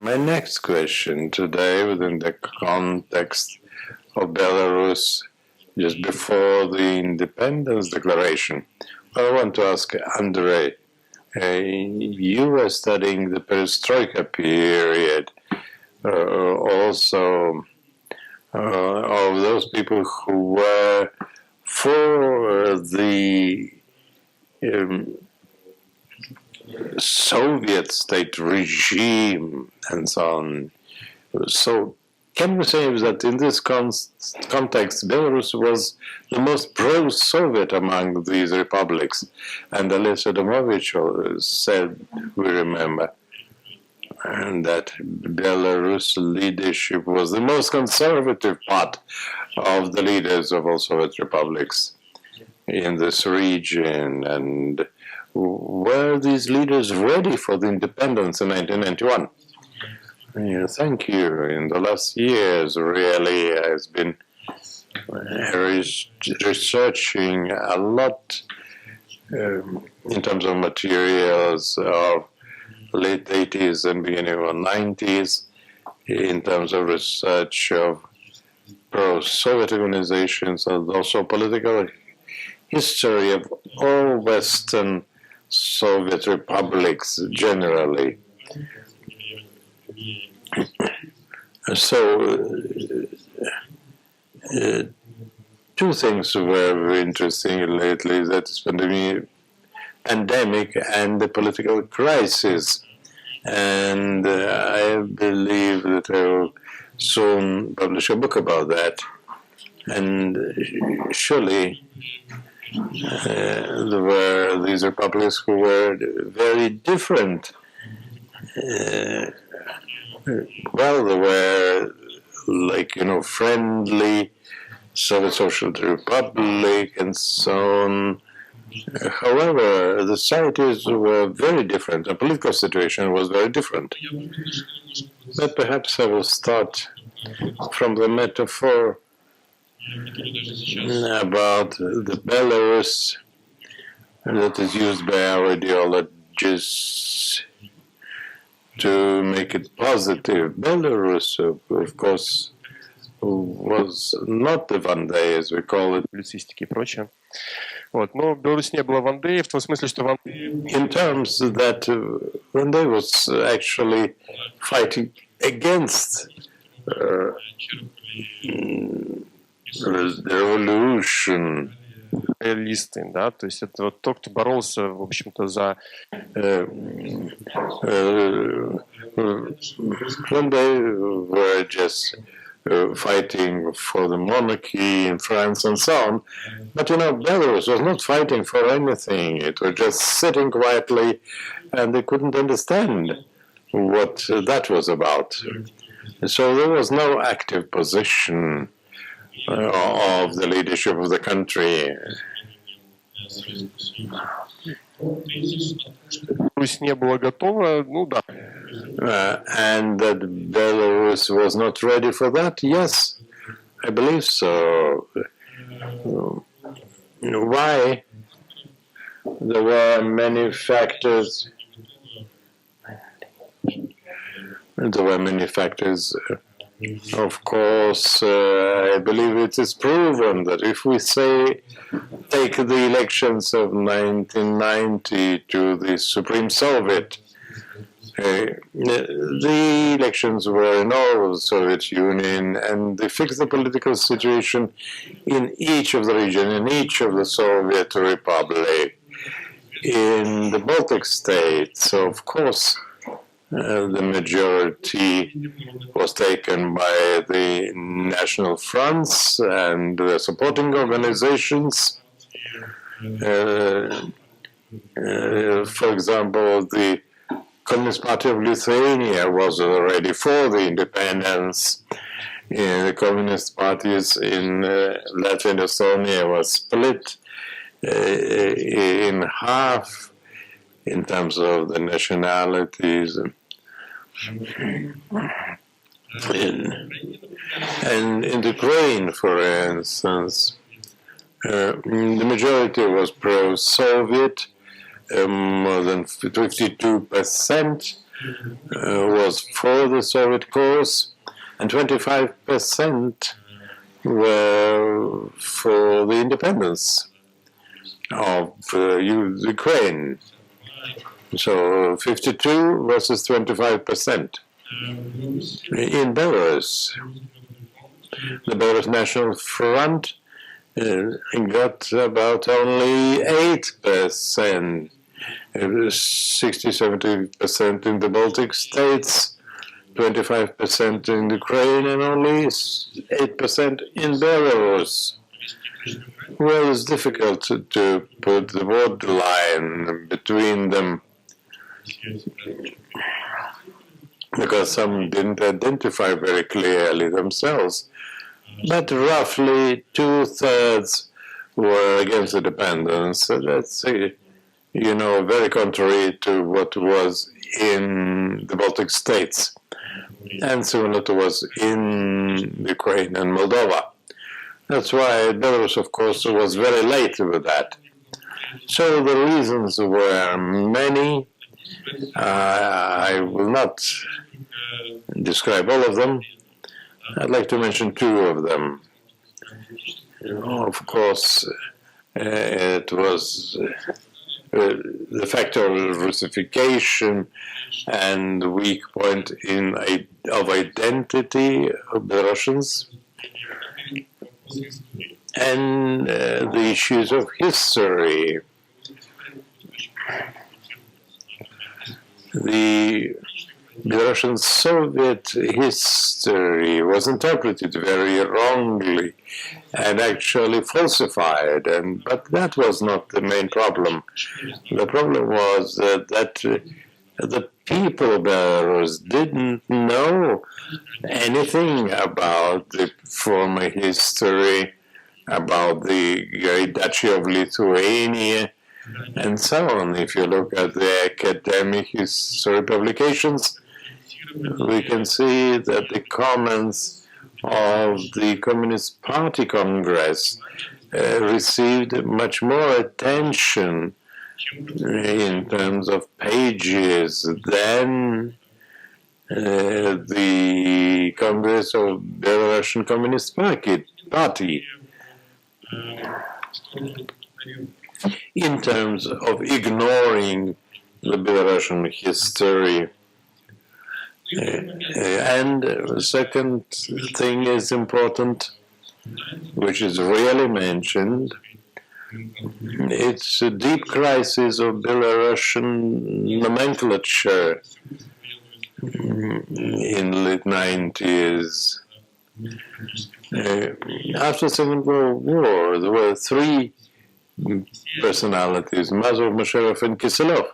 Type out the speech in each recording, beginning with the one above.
My next question today, within the context of Belarus, just before the independence declaration, I want to ask Andrei. You were studying the perestroika period, also of those people who were for the Soviet state regime and so on. So can we say that in this context, Belarus was the most pro-Soviet among these republics? And Aliaksei said, we remember, and that Belarus leadership was the most conservative part of the leaders of all Soviet republics in this region. And were these leaders ready for the independence in 1991? Yeah, thank you. In the last years, really, has been researching a lot in terms of materials of late 80s and beginning of 90s, in terms of research of pro-Soviet organizations and also political history of all Western Soviet republics generally. So, two things were very interesting lately, that's pandemic and the political crisis. And I believe that I will soon publish a book about that. And surely there were these republics who were very different. Well, they were like, friendly Soviet Social Republic and so on. However, the societies were very different. The political situation was very different. But perhaps I will start from the metaphor about the Belarus that is used by our ideologists to make it positive. Belarus, of course, was not the Vendée, as we call it. Публицистики и прочее. Вот. Но Беларусь не была Vendée в том смысле, что in terms that Vendée was actually fighting against the revolution. Реалисты, да, то есть это вот тот, кто боролся, в общем-то, за when they were just fighting for the monarchy in France and so on. But Belarus was not fighting for anything. It was just sitting quietly, and they couldn't understand what that was about. So there was no active position of the leadership of the country. Беларусь не была готова, ну да. And that Belarus was not ready for that? Yes, I believe so. Why? There were many factors. There were many factors. Of course, I believe it is proven that if we take the elections of 1990 to the Supreme Soviet, the elections were in all of the Soviet Union, and they fixed the political situation in each of the region, in each of the Soviet Republic, in the Baltic states. So, of course, the majority was taken by the national fronts and the supporting organizations. For example, the Communist Party of Lithuania was already for the independence. The communist parties in Latvia and Estonia was split in half in terms of the nationalities. And in Ukraine, for instance, the majority was pro-Soviet, more than 52%, was for the Soviet cause, and 25% were for the independence of Ukraine. So 52 versus 25%. In Belarus, the Belarus National Front got about only 8%, 60-70% in the Baltic states, 25% in Ukraine, and only 8% in Belarus. Well, it's difficult to put the borderline between them because some didn't identify very clearly themselves. But roughly 2/3 were against independence. So that's, very contrary to what was in the Baltic states and similar to what was in Ukraine and Moldova. That's why Belarus, of course, was very late with that. So the reasons were many. I will not describe all of them. I'd like to mention two of them. Of course, it was the factor of Russification and the weak point of identity of the Russians, and the issues of history. The Belarusian Soviet history was interpreted very wrongly and actually falsified, but that was not the main problem. The problem was that the people of Belarus didn't know anything about the former history, about the great Duchy of Lithuania, and so on. If you look at the academic history publications, we can see that the comments of the Communist Party Congress received much more attention in terms of pages than the Congress of Belarusian Communist Party. In terms of ignoring the Belarusian history. And the second thing is important, which is rarely mentioned. It's a deep crisis of Belarusian nomenclature in the late 90s. After the Second World War, there were three personalities, Mazur, Musharraf, and Kisilov.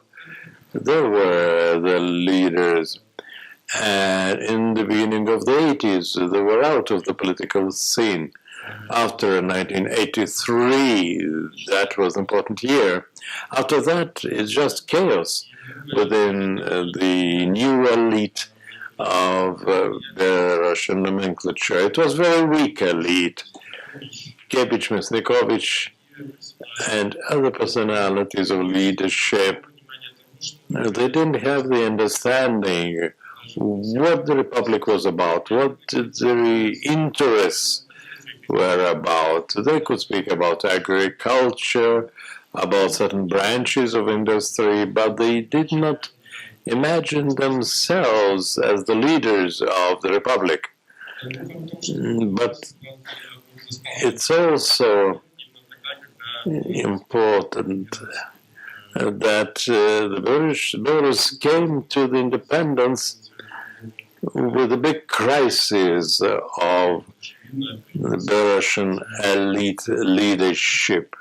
They were the leaders. And in the beginning of the 80s, they were out of the political scene. After 1983, that was an important year. After that, it's just chaos within the new elite of the Russian nomenclature. It was a very weak elite. Kebich, Mesnikovich, and other personalities of leadership, they didn't have the understanding what the Republic was about, what the interests were about. They could speak about agriculture, about certain branches of industry, but they did not imagine themselves as the leaders of the Republic. But it's also important that the Belarus came to the independence with a big crisis of the Belarusian elite leadership.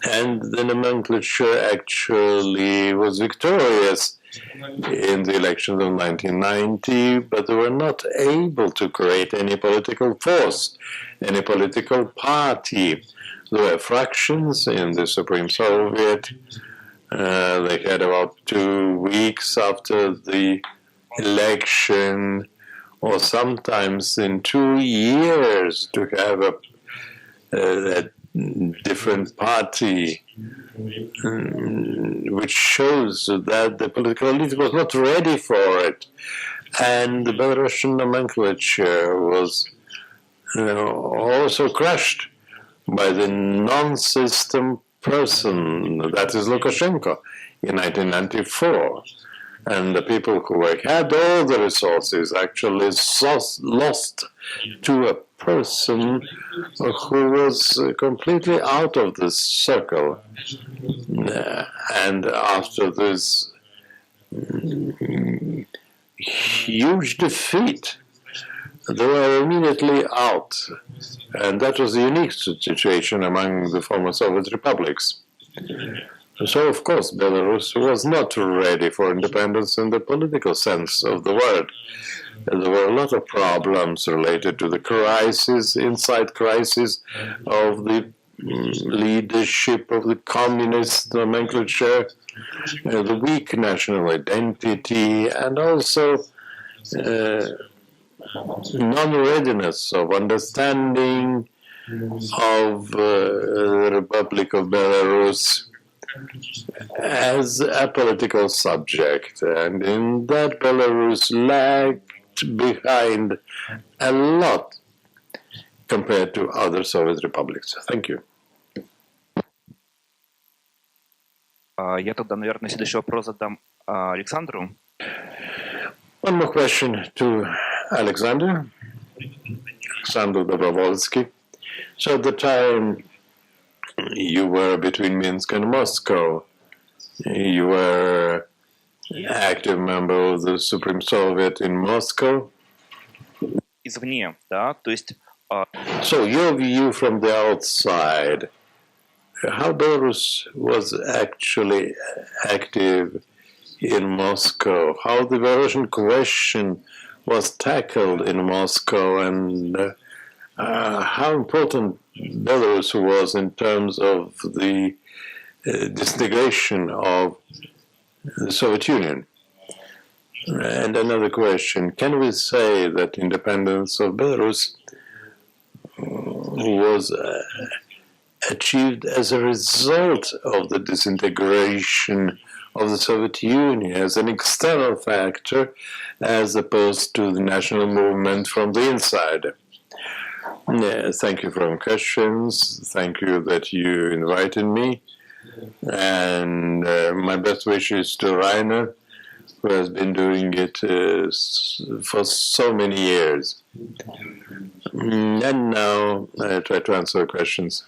And the nomenclature actually was victorious in the elections of 1990, but they were not able to create any political force, any political party. There were fractions in the Supreme Soviet. They had about 2 weeks after the election, or sometimes in 2 years, to have a different party which shows that the political elite was not ready for it. And the Belarusian nomenclature was also crushed by the non-system person, that is Lukashenko, in 1994. And the people who had all the resources actually lost to a person who was completely out of this circle. And after this huge defeat, they were immediately out. And that was a unique situation among the former Soviet republics. So, of course, Belarus was not ready for independence in the political sense of the word. There were a lot of problems related to the inside crisis of the leadership of the communist nomenclature, the weak national identity, and also non-readiness of understanding of the Republic of Belarus as a political subject. And in that, Belarus lagged behind a lot compared to other Soviet republics. Thank you. Я тогда, наверное, следующий вопрос задам Александру. One more question to Alexander Dabravolski. So at the time you were between Minsk and Moscow, you were an active member of the Supreme Soviet in Moscow. Извне, да, то есть... So your view from the outside, how Belarus was actually active in Moscow, how the Belarusian question was tackled in Moscow, and how important Belarus was in terms of the disintegration of the Soviet Union. And another question, can we say that independence of Belarus was achieved as a result of the disintegration of the Soviet Union as an external factor, as opposed to the national movement from the inside? Thank you for your questions. Thank you that you invited me. And my best wishes to Rainer, who has been doing it for so many years. And now I try to answer questions.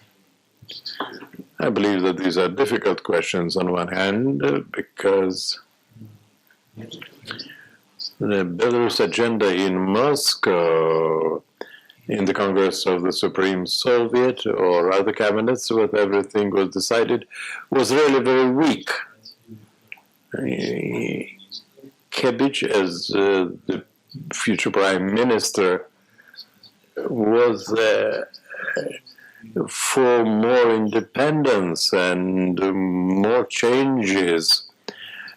I believe that these are difficult questions on one hand, because the Belarus agenda in Moscow, in the Congress of the Supreme Soviet or other cabinets where everything was decided, was really very weak. Kazakevich, as the future prime minister, was for more independence and more changes.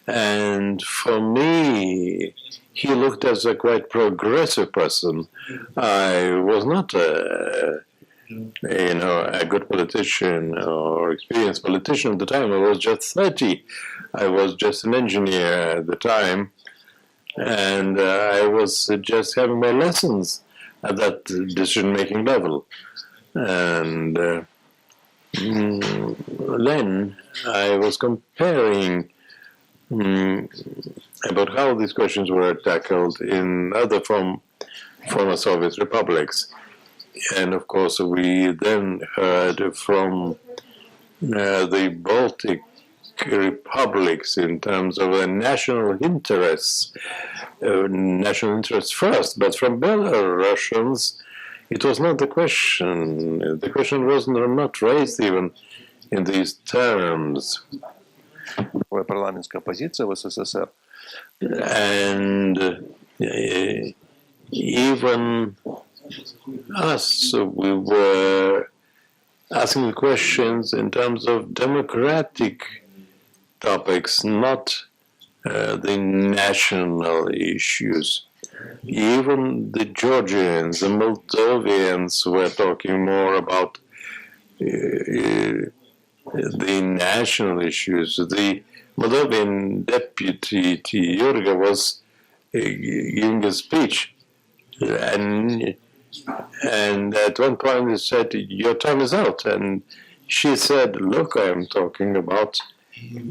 And for me, he looked as a quite progressive person. I was not a good politician or experienced politician at the time. I was just 30. I was just an engineer at the time. And I was just having my lessons at that decision-making level. And then I was comparing about how these questions were tackled in other former Soviet republics. And of course, we then heard from the Baltic republics in terms of a national interests first, but from Belarusians, it was not the question. The question was not raised even in these terms. Парламентская оппозиция в СССР. And even us, we were asking the questions in terms of democratic topics, not the national issues. Even the Georgians, the Moldovians were talking more about the national issues. The Moldovan deputy Yurga was giving a speech, and at one point he said, "Your time is out," and she said, "Look, I am talking about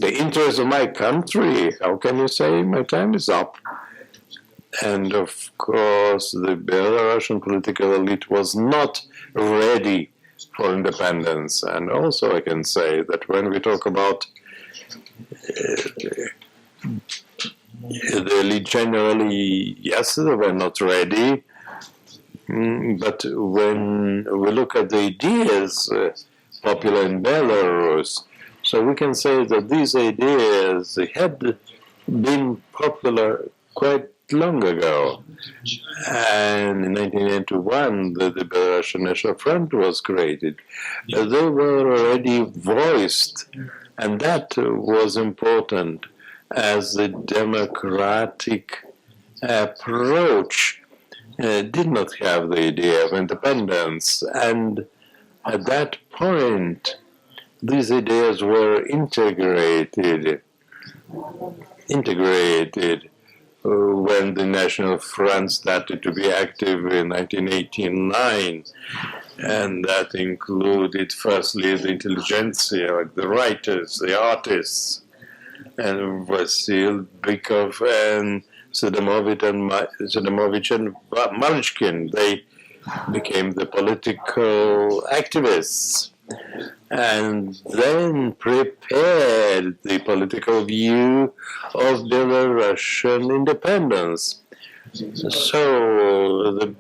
the interests of my country. How can you say my time is up?" And of course, the Belarusian political elite was not ready for independence. And also I can say that when we talk about the elite generally, yes, they were not ready. But when we look at the ideas popular in Belarus, so we can say that these ideas had been popular quite long ago. And in 1981, the Belarusian National Front was created. They were already voiced, and that was important as the democratic approach did not have the idea of independence. And at that point, these ideas were integrated when the National Front started to be active in 1989, and that included firstly the intelligentsia, like the writers, the artists, and Vasil Bykov and Sedamovich and Malchkin. They became the political activists and then prepared the political view of Belarusian independence. So the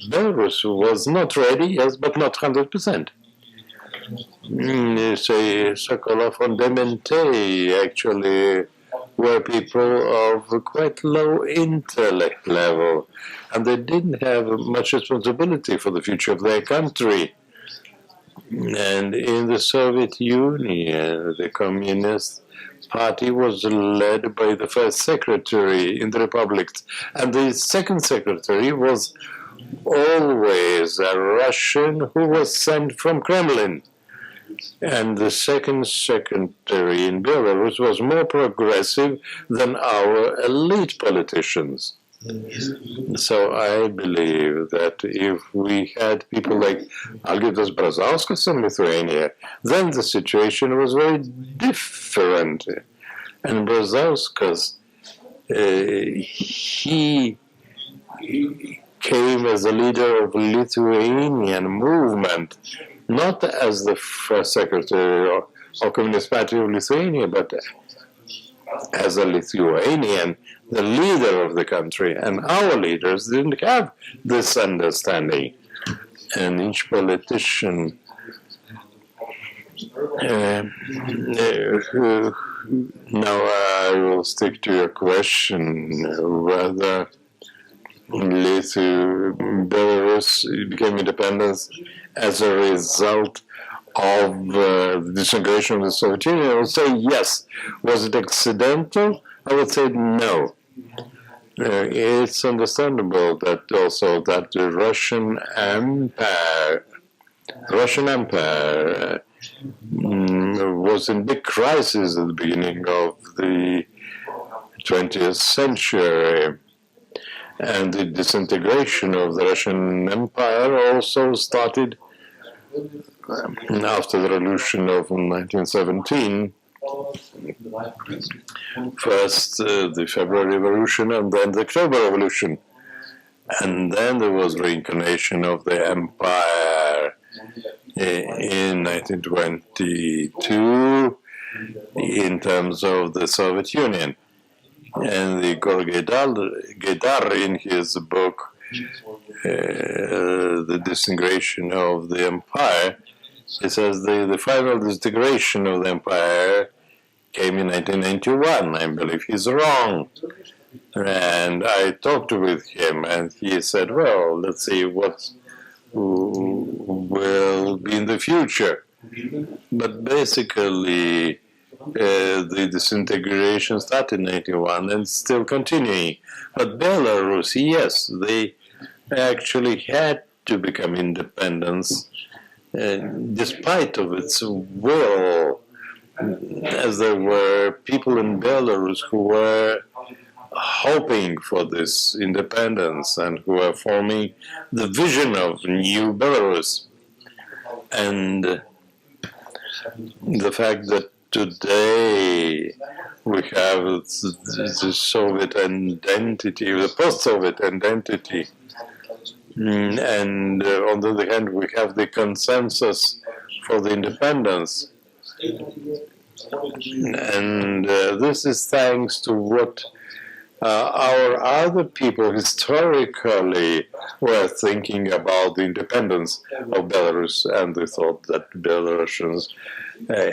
Belarus was not ready, yes, but not 100%. Say Sokolov and Demente actually were people of quite low intellect level, and they didn't have much responsibility for the future of their country. And in the Soviet Union, the Communist Party was led by the first secretary in the Republic, and the second secretary was always a Russian who was sent from Kremlin. And the second secretary in Belarus was more progressive than our elite politicians. So I believe that if we had people like Algirdas Brazauskas in Lithuania, then the situation was very different. And Brazauskas, he came as a leader of Lithuanian movement, not as the first secretary of Communist Party of Lithuania, but as a Lithuanian, the leader of the country. And our leaders didn't have this understanding. And each politician now I will stick to your question whether Belarus became independent as a result of the disintegration of the Soviet Union. I would say yes. Was it accidental? I would say no. It's understandable that also that the Russian Empire was in big crisis at the beginning of the 20th century. And the disintegration of the Russian Empire also started after the revolution of 1917. First the February Revolution and then the October Revolution. And then there was reincarnation of the empire in 1922 in terms of the Soviet Union. And Igor Gaidar, in his book, The Disintegration of the Empire, he says the final disintegration of the empire came in 1991. I believe he's wrong. And I talked with him, and he said, well, let's see what will be in the future. But basically, the disintegration started in 1991 and still continuing. But Belarus, yes, they actually had to become independent despite of its will, as there were people in Belarus who were hoping for this independence and who were forming the vision of new Belarus. And the fact that today we have the Soviet identity, the post-Soviet identity, and on the other hand we have the consensus for the independence. And this is thanks to what our other people historically were thinking about the independence of Belarus, and they thought that Belarusians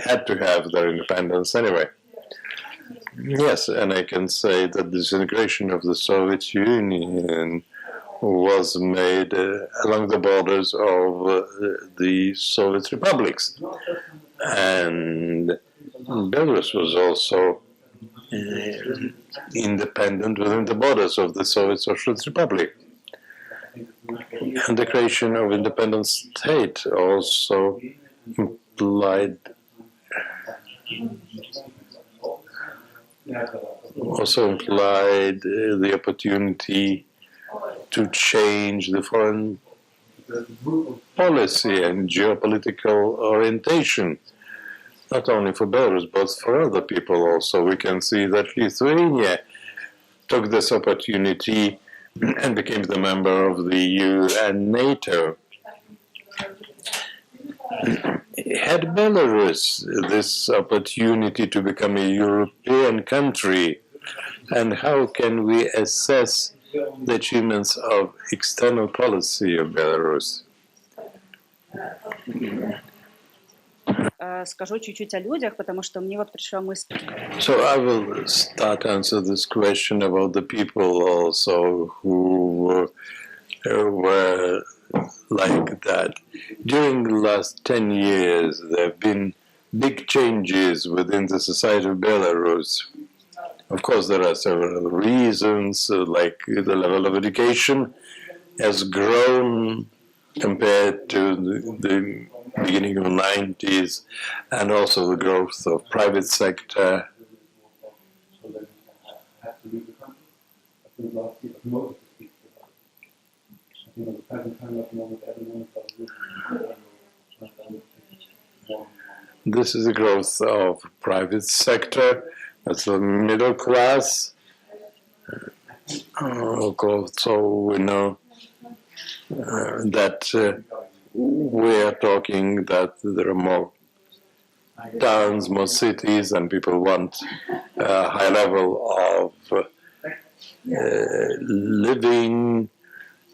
had to have their independence anyway. Yes, and I can say that the disintegration of the Soviet Union was made along the borders of the Soviet republics. And Belarus was also independent within the borders of the Soviet Socialist Republic. And the creation of independent state also implied the opportunity to change the foreign policy and geopolitical orientation, not only for Belarus, but for other people also. We can see that Lithuania took this opportunity and became the member of the EU and NATO. Had Belarus this opportunity to become a European country, and how can we assess the achievements of external policy of Belarus? Скажу чуть-чуть о людях, потому что мне вот пришла мысль. So I will start to answer this question about the people also who were like that. During the last 10 years, there have been big changes within the Society of Belarus. Of course, there are several reasons, like the level of education has grown compared to the beginning of the 90s, and also the growth of private sector. This is the growth of private sector, that's the middle class. So we know that we are talking that there are more towns, more cities, and people want a high level of living,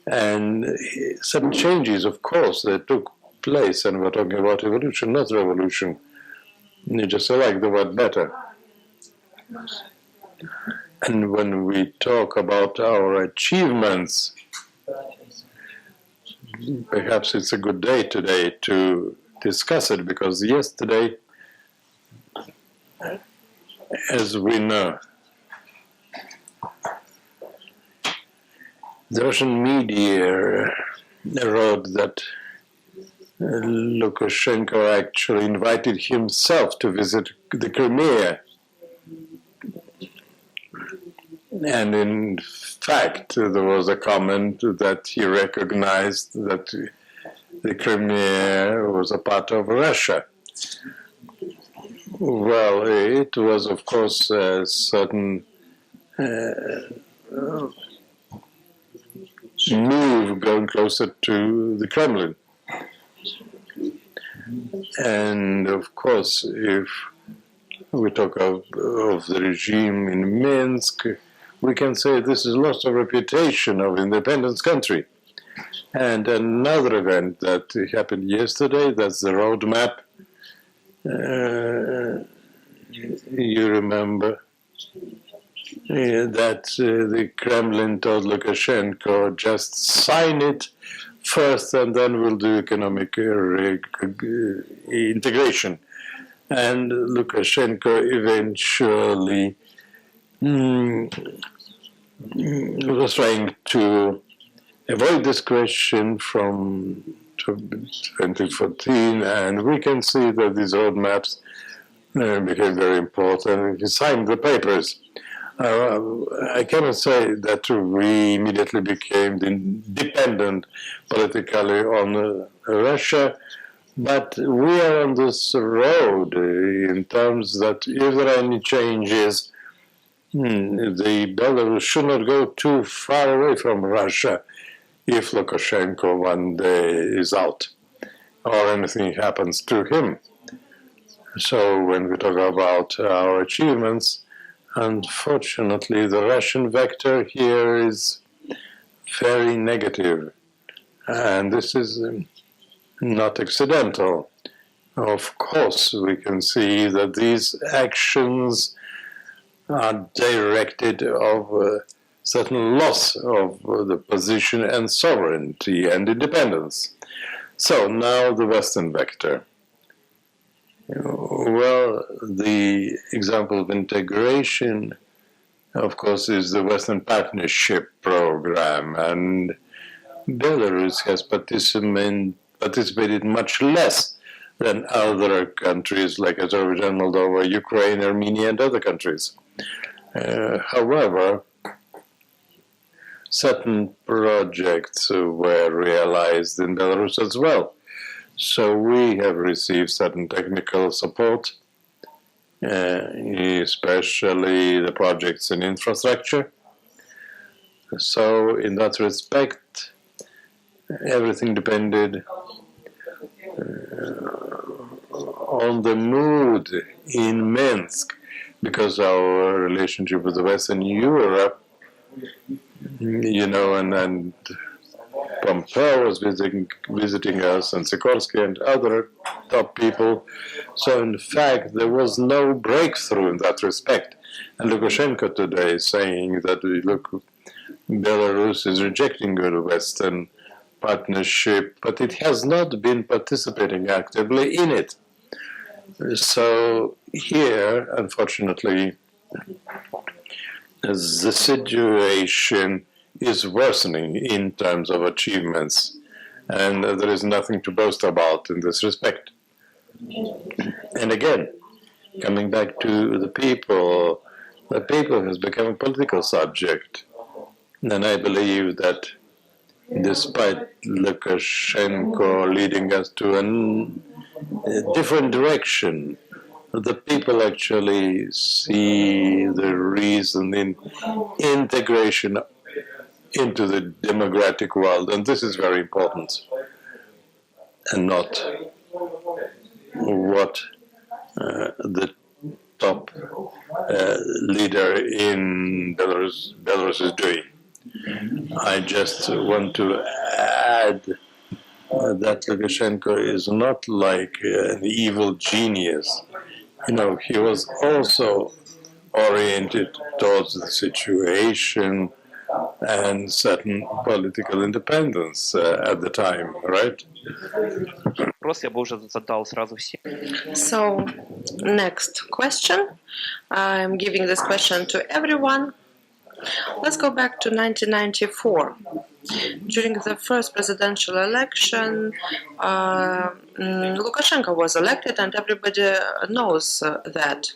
and some changes, of course, that took place, and we're talking about evolution, not revolution. You just like the word better. And when we talk about our achievements, perhaps it's a good day today to discuss it, because yesterday, as we know, the Russian media wrote that Lukashenko actually invited himself to visit the Crimea. And in fact, there was a comment that he recognized that the Crimea was a part of Russia. Well, it was, of course, a certain move going closer to the Kremlin. And, of course, if we talk of the regime in Minsk, we can say this is loss of reputation of independence country. And another event that happened yesterday, that's the roadmap. You remember that the Kremlin told Lukashenko, just sign it first and then we'll do economic integration. And Lukashenko eventually was trying to avoid this question from 2014, and we can see that these roadmaps became very important. He signed the papers. I cannot say that we immediately became dependent politically on Russia, but we are on this road in terms that if there are any changes, the Belarus should not go too far away from Russia if Lukashenko one day is out or anything happens to him. So when we talk about our achievements, unfortunately, the Russian vector here is very negative, and this is not accidental. Of course, we can see that these actions are directed of certain loss of the position and sovereignty and independence. So now the Western vector. Well, the example of integration, of course, is the Western Partnership Program, and Belarus has participated much less than other countries like Azerbaijan, Moldova, Ukraine, Armenia, and other countries. However, certain projects were realized in Belarus as well. So we have received certain technical support, especially the projects in infrastructure. So in that respect, everything depended on the mood in Minsk, because our relationship with the Western Europe, and Pompeo was visiting us, and Sikorsky and other top people. So in fact, there was no breakthrough in that respect. And Lukashenko today is saying that, look, Belarus is rejecting the Western partnership, but it has not been participating actively in it. So here, unfortunately, the situation is worsening in terms of achievements, and there is nothing to boast about in this respect. And again, coming back to the people has become a political subject, and I believe that despite Lukashenko leading us to a different direction, the people actually see the reason in integration into the democratic world, and this is very important, and not what the top leader in Belarus is doing. I just want to add that Lukashenko is not like an evil genius. He was also oriented towards the situation and certain political independence at the time, right? So, next question. I'm giving this question to everyone. Let's go back to 1994. During the first presidential election, Lukashenko was elected, and everybody knows that.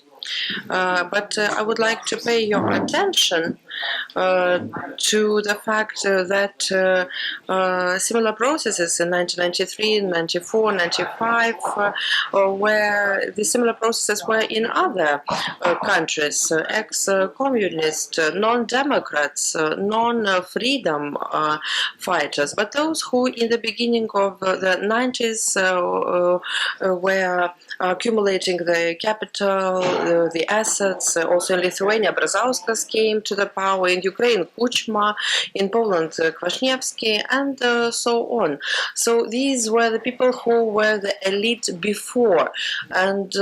But I would like to pay your attention to the fact that similar processes in 1993, 94, 95, where the similar processes were in other countries, ex-communist, non-democrats, non-freedom fighters, but those who in the beginning of the 90s were accumulating the capital, the assets. Also in Lithuania, Brazauskas came to the power. In Ukraine, Kuchma. In Poland, Kwasniewski, and so on. So these were the people who were the elite before. And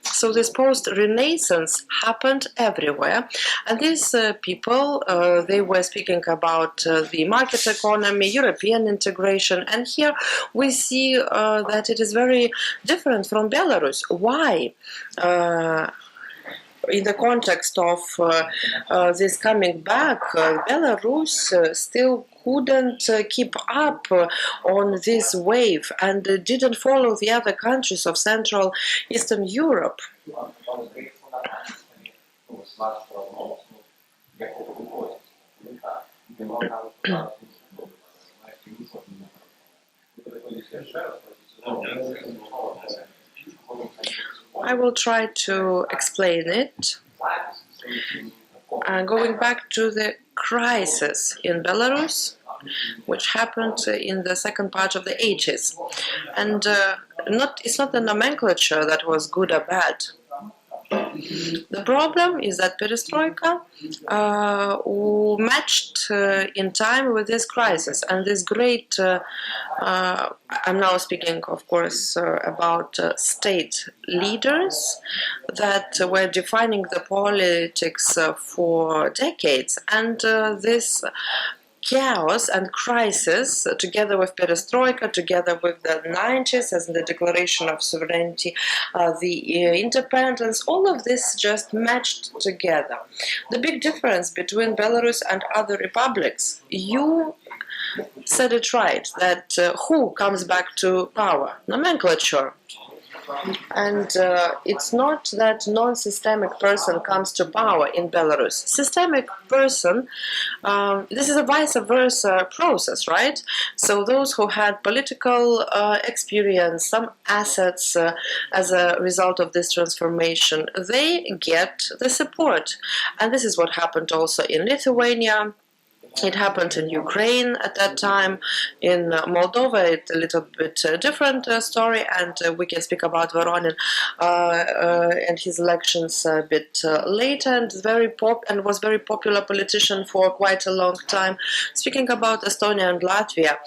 so this post-Renaissance happened everywhere. And these people, they were speaking about the market economy, European integration. And here we see that it is very different from Belarus. Why? in the context of this coming back, Belarus still couldn't keep up on this wave and didn't follow the other countries of Central Eastern Europe. I will try to explain it. Going back to the crisis in Belarus, which happened in the second part of the 80s. And it's not the nomenclature that was good or bad. The problem is that perestroika matched in time with this crisis and this great, I'm now speaking of course about state leaders that were defining the politics for decades, and this chaos and crisis, together with perestroika, together with the 90s as the declaration of sovereignty, the independence, all of this just matched together. The big difference between Belarus and other republics, you said it right, that who comes back to power? Nomenclature. And it's not that non-systemic person comes to power in Belarus. Systemic person, this is a vice versa process, right? So those who had political experience, some assets as a result of this transformation, they get the support. And this is what happened also in Lithuania. It happened in Ukraine at that time. In Moldova, it's a little bit different story, and we can speak about Voronin and his elections a bit later. And was very popular politician for quite a long time. Speaking about Estonia and Latvia,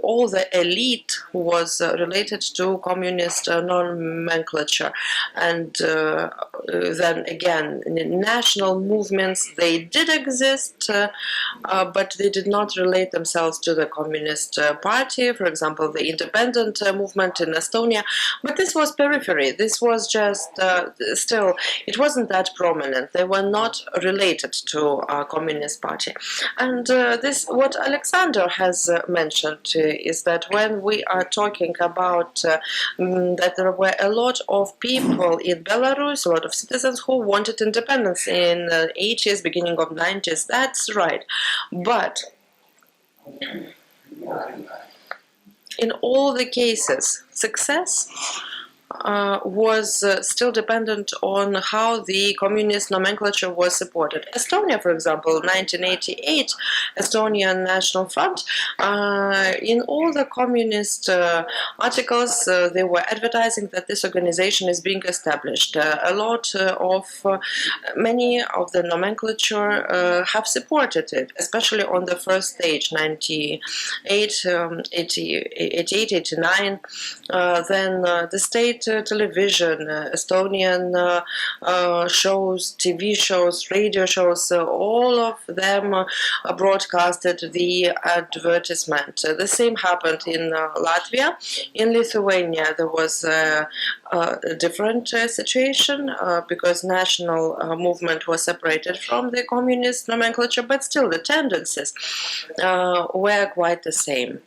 all the elite was related to communist nomenclature, and then again, national movements, they did exist. But they did not relate themselves to the Communist Party, for example, the independent movement in Estonia. But this was periphery. This was just still, it wasn't that prominent. They were not related to Communist Party. And this, what Alexander has mentioned is that when we are talking about that there were a lot of people in Belarus, a lot of citizens who wanted independence in the 80s, beginning of 90s, that's right. But in all the cases, success was still dependent on how the communist nomenclature was supported. Estonia, for example, 1988, Estonian National Front, in all the communist articles, they were advertising that this organization is being established. A lot of, many of the nomenclature have supported it, especially on the first stage, 98, 88, 89. Then the state television, Estonian shows, TV shows, radio shows, all of them broadcasted the advertisement. The same happened in Latvia. In Lithuania, there was a different situation because national movement was separated from the communist nomenclature, but still the tendencies were quite the same.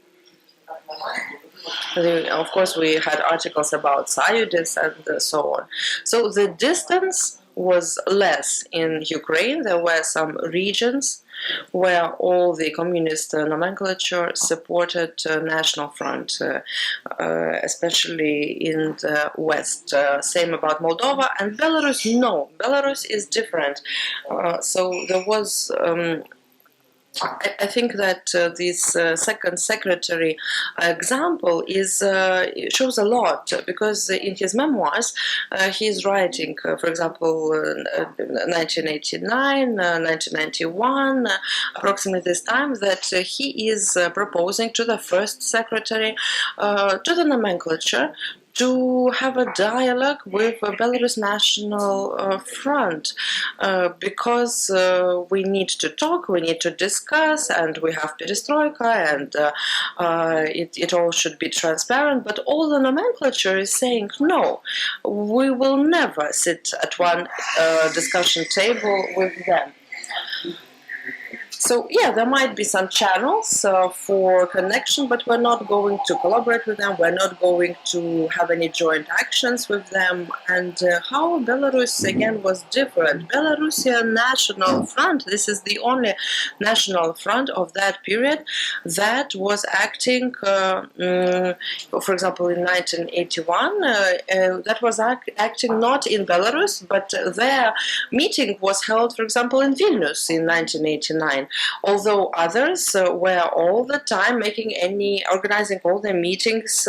Of course, we had articles about Sayudis and so on. So the distance was less in Ukraine. There were some regions where all the communist nomenclature supported National Front, especially in the West. Same about Moldova and Belarus. No, Belarus is different. So there was... I think that this second secretary example shows a lot, because in his memoirs he's writing, for example, 1989, 1991, approximately this time, that he is proposing to the first secretary, to the nomenclature, to have a dialogue with Belarus National Front because we need to talk, we need to discuss, and we have perestroika, and it all should be transparent. But all the nomenclature is saying no, we will never sit at one discussion table with them. So yeah, there might be some channels for connection, but we're not going to collaborate with them. We're not going to have any joint actions with them. And how Belarus again was different. Belarusian National Front. This is the only national front of that period that was acting. For example, in 1981, that was acting not in Belarus, but their meeting was held, for example, in Vilnius in 1989. Although others were all the time organizing all the meetings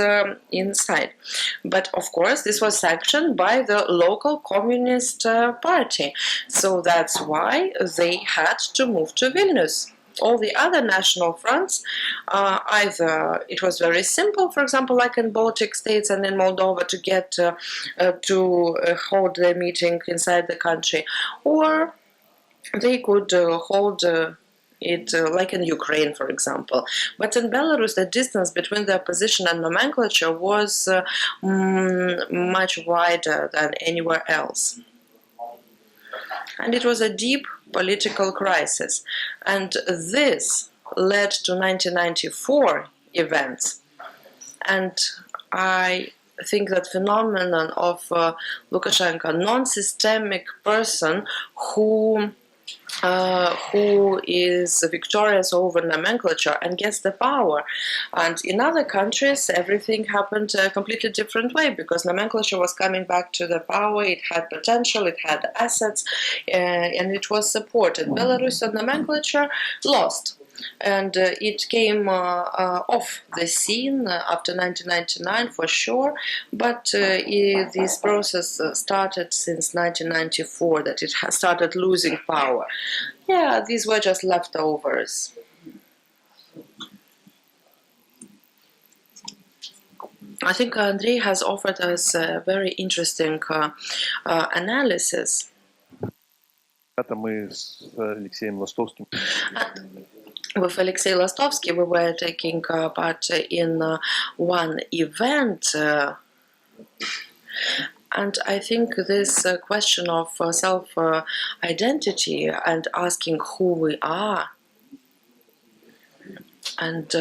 inside. But of course, this was sanctioned by the local Communist Party. So that's why they had to move to Vilnius. All the other national fronts, either it was very simple, for example, like in Baltic states and in Moldova, to get to hold their meeting inside the country, or they could hold it like in Ukraine, for example. But in Belarus, the distance between the opposition and nomenclature was much wider than anywhere else. And it was a deep political crisis. And this led to 1994 events. And I think that phenomenon of Lukashenko, non-systemic person who is victorious over nomenclature and gets the power. And in other countries, everything happened a completely different way, because nomenclature was coming back to the power, it had potential, it had assets, and it was supported. Belarusian nomenclature lost. And it came off the scene after 1999 for sure, but this process started since 1994, that it has started losing power. Yeah, these were just leftovers. I think Andrei has offered us a very interesting analysis. Мы с Алексеем Ластовским. With Alexei Lastouski, we were taking part in one event, and I think this question of self-identity and asking who we are, and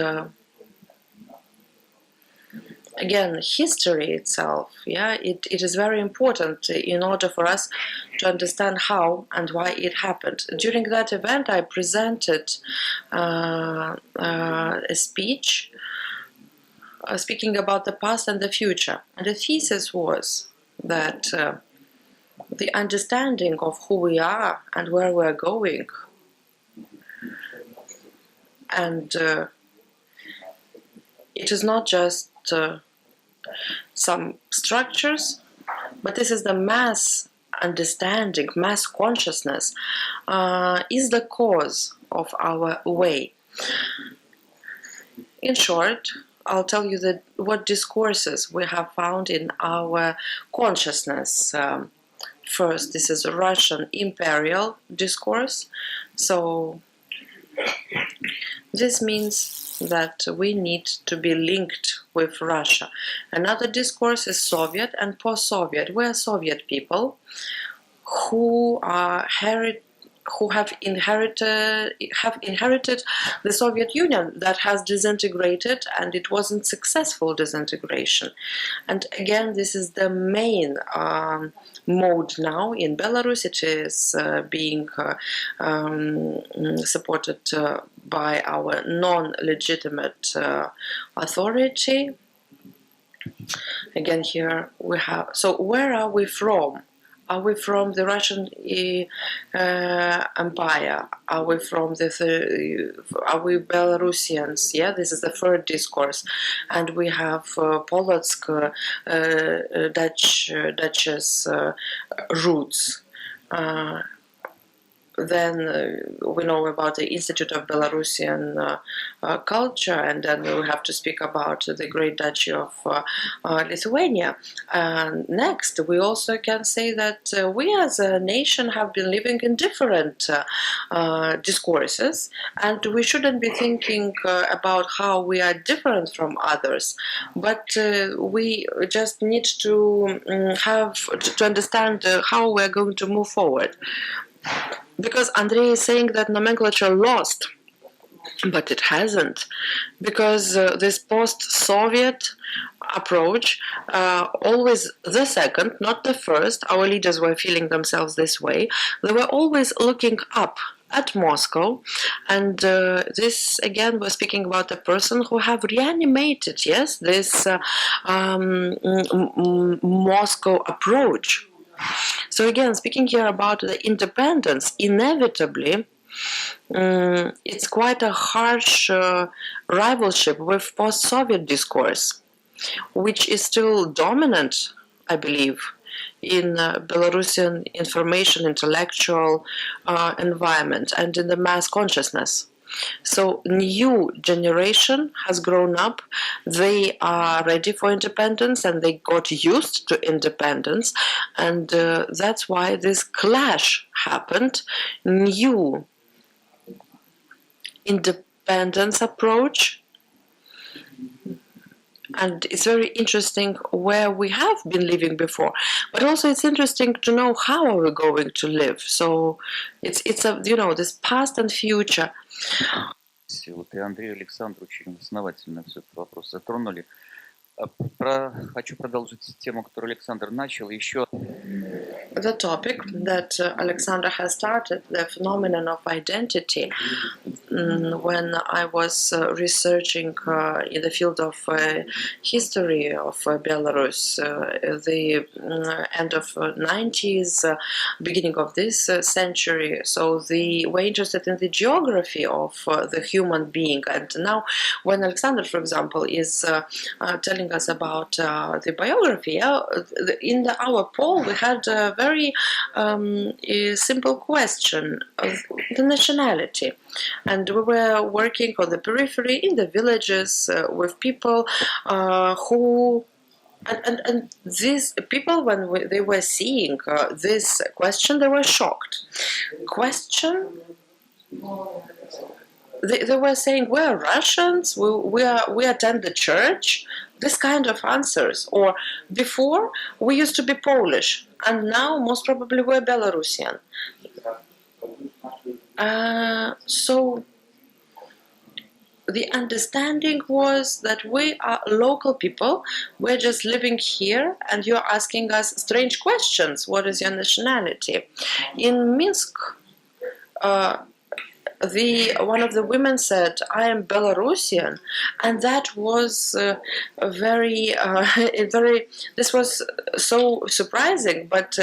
again, history itself, it is very important in order for us to understand how and why it happened. During that event, I presented a speech speaking about the past and the future. And the thesis was that the understanding of who we are and where we're going, and it is not just some structures, but this is the mass understanding, mass consciousness is the cause of our way. In short, I'll tell you what discourses we have found in our consciousness. First, this is a Russian Imperial discourse. So this means that we need to be linked with Russia. Another discourse is Soviet and post-Soviet. We are Soviet people who have inherited the Soviet Union that has disintegrated, and it wasn't successful disintegration. And again, this is the main mode now in Belarus. It is being supported by our non-legitimate authority. Again, here we have. So, where are we from? Are we from the Russian Empire? Are we from are we Belarusians? Yeah, this is the third discourse, and we have Polotsk, Dutchess roots. then we know about the Institute of Belarusian Culture, and then we have to speak about the Great Duchy of Lithuania. And next, we also can say that we as a nation have been living in different discourses, and we shouldn't be thinking about how we are different from others, but we just need to to understand how we are going to move forward. Because Andrei is saying that nomenclature lost, but it hasn't, because this post-Soviet approach, always the second, not the first, our leaders were feeling themselves this way, they were always looking up at Moscow, and this again we're speaking about a person who have reanimated, yes, this Moscow approach. So again, speaking here about the independence, inevitably it's quite a harsh rivalship with post-Soviet discourse, which is still dominant, I believe, in Belarusian information intellectual environment and in the mass consciousness. So new generation has grown up, they are ready for independence and they got used to independence, and that's why this clash happened. New independence approach, and it's very interesting where we have been living before, but also it's interesting to know how are we going to live. So it's a, you know, this past and future. Вот и Андрей и Александр очень основательно все этот вопрос затронули. Хочу продолжить тему, которую Александр начал. Еще the topic that Alexander has started, the phenomenon of identity. When I was researching in the field of history of Belarus, the end of 90s, beginning of this century, so we're interested in the geography of the human being. And now when Alexander, for example, is telling us about the biography, in our poll we had a very simple question of the nationality, and we were working on the periphery in the villages with people who and these people, when they were seeing this question, they were shocked. Question, they were saying, we're Russians, we attend the church, this kind of answers. Or before, we used to be Polish, and now most probably we're Belarusian. So the understanding was that we are local people, we're just living here, and you're asking us strange questions. What is your nationality? In Minsk, one of the women said, I am Belarusian, and that was this was so surprising, but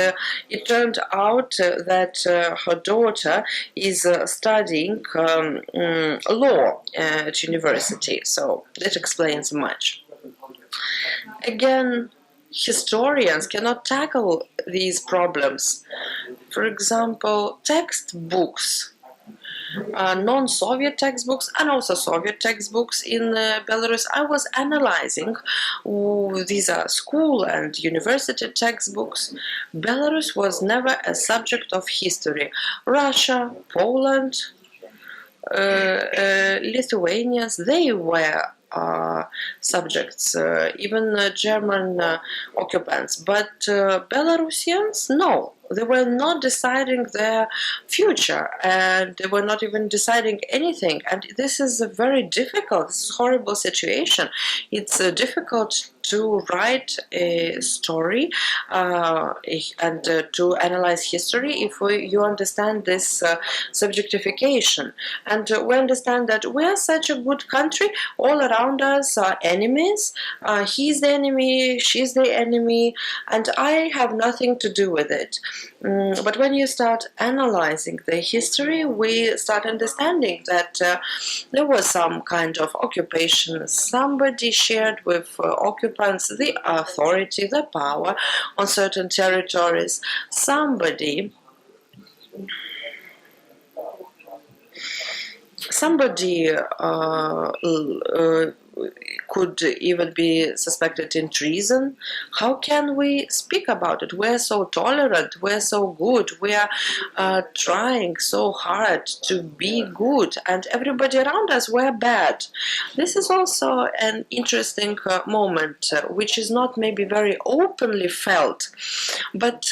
it turned out that her daughter is studying law at university, so that explains much. Again, historians cannot tackle these problems. For example, textbooks, non-Soviet textbooks and also Soviet textbooks in Belarus. I was analyzing, these are school and university textbooks. Belarus was never a subject of history. Russia, Poland, Lithuanians, they were subjects, even German occupants. But Belarusians, no. They were not deciding their future, and they were not even deciding anything. And this is a very difficult, this is a horrible situation. It's difficult to write a story and to analyze history if you understand this subjectification. And we understand that we are such a good country, all around us are enemies. He's the enemy, she's the enemy, and I have nothing to do with it. But when you start analyzing the history, we start understanding that there was some kind of occupation. Somebody shared with occupants the authority, the power on certain territories. Somebody somebody could even be suspected in treason. How can we speak about it? We're so tolerant, we're so good, we're trying so hard to be good, and everybody around us, we're bad. This is also an interesting moment, which is not maybe very openly felt, but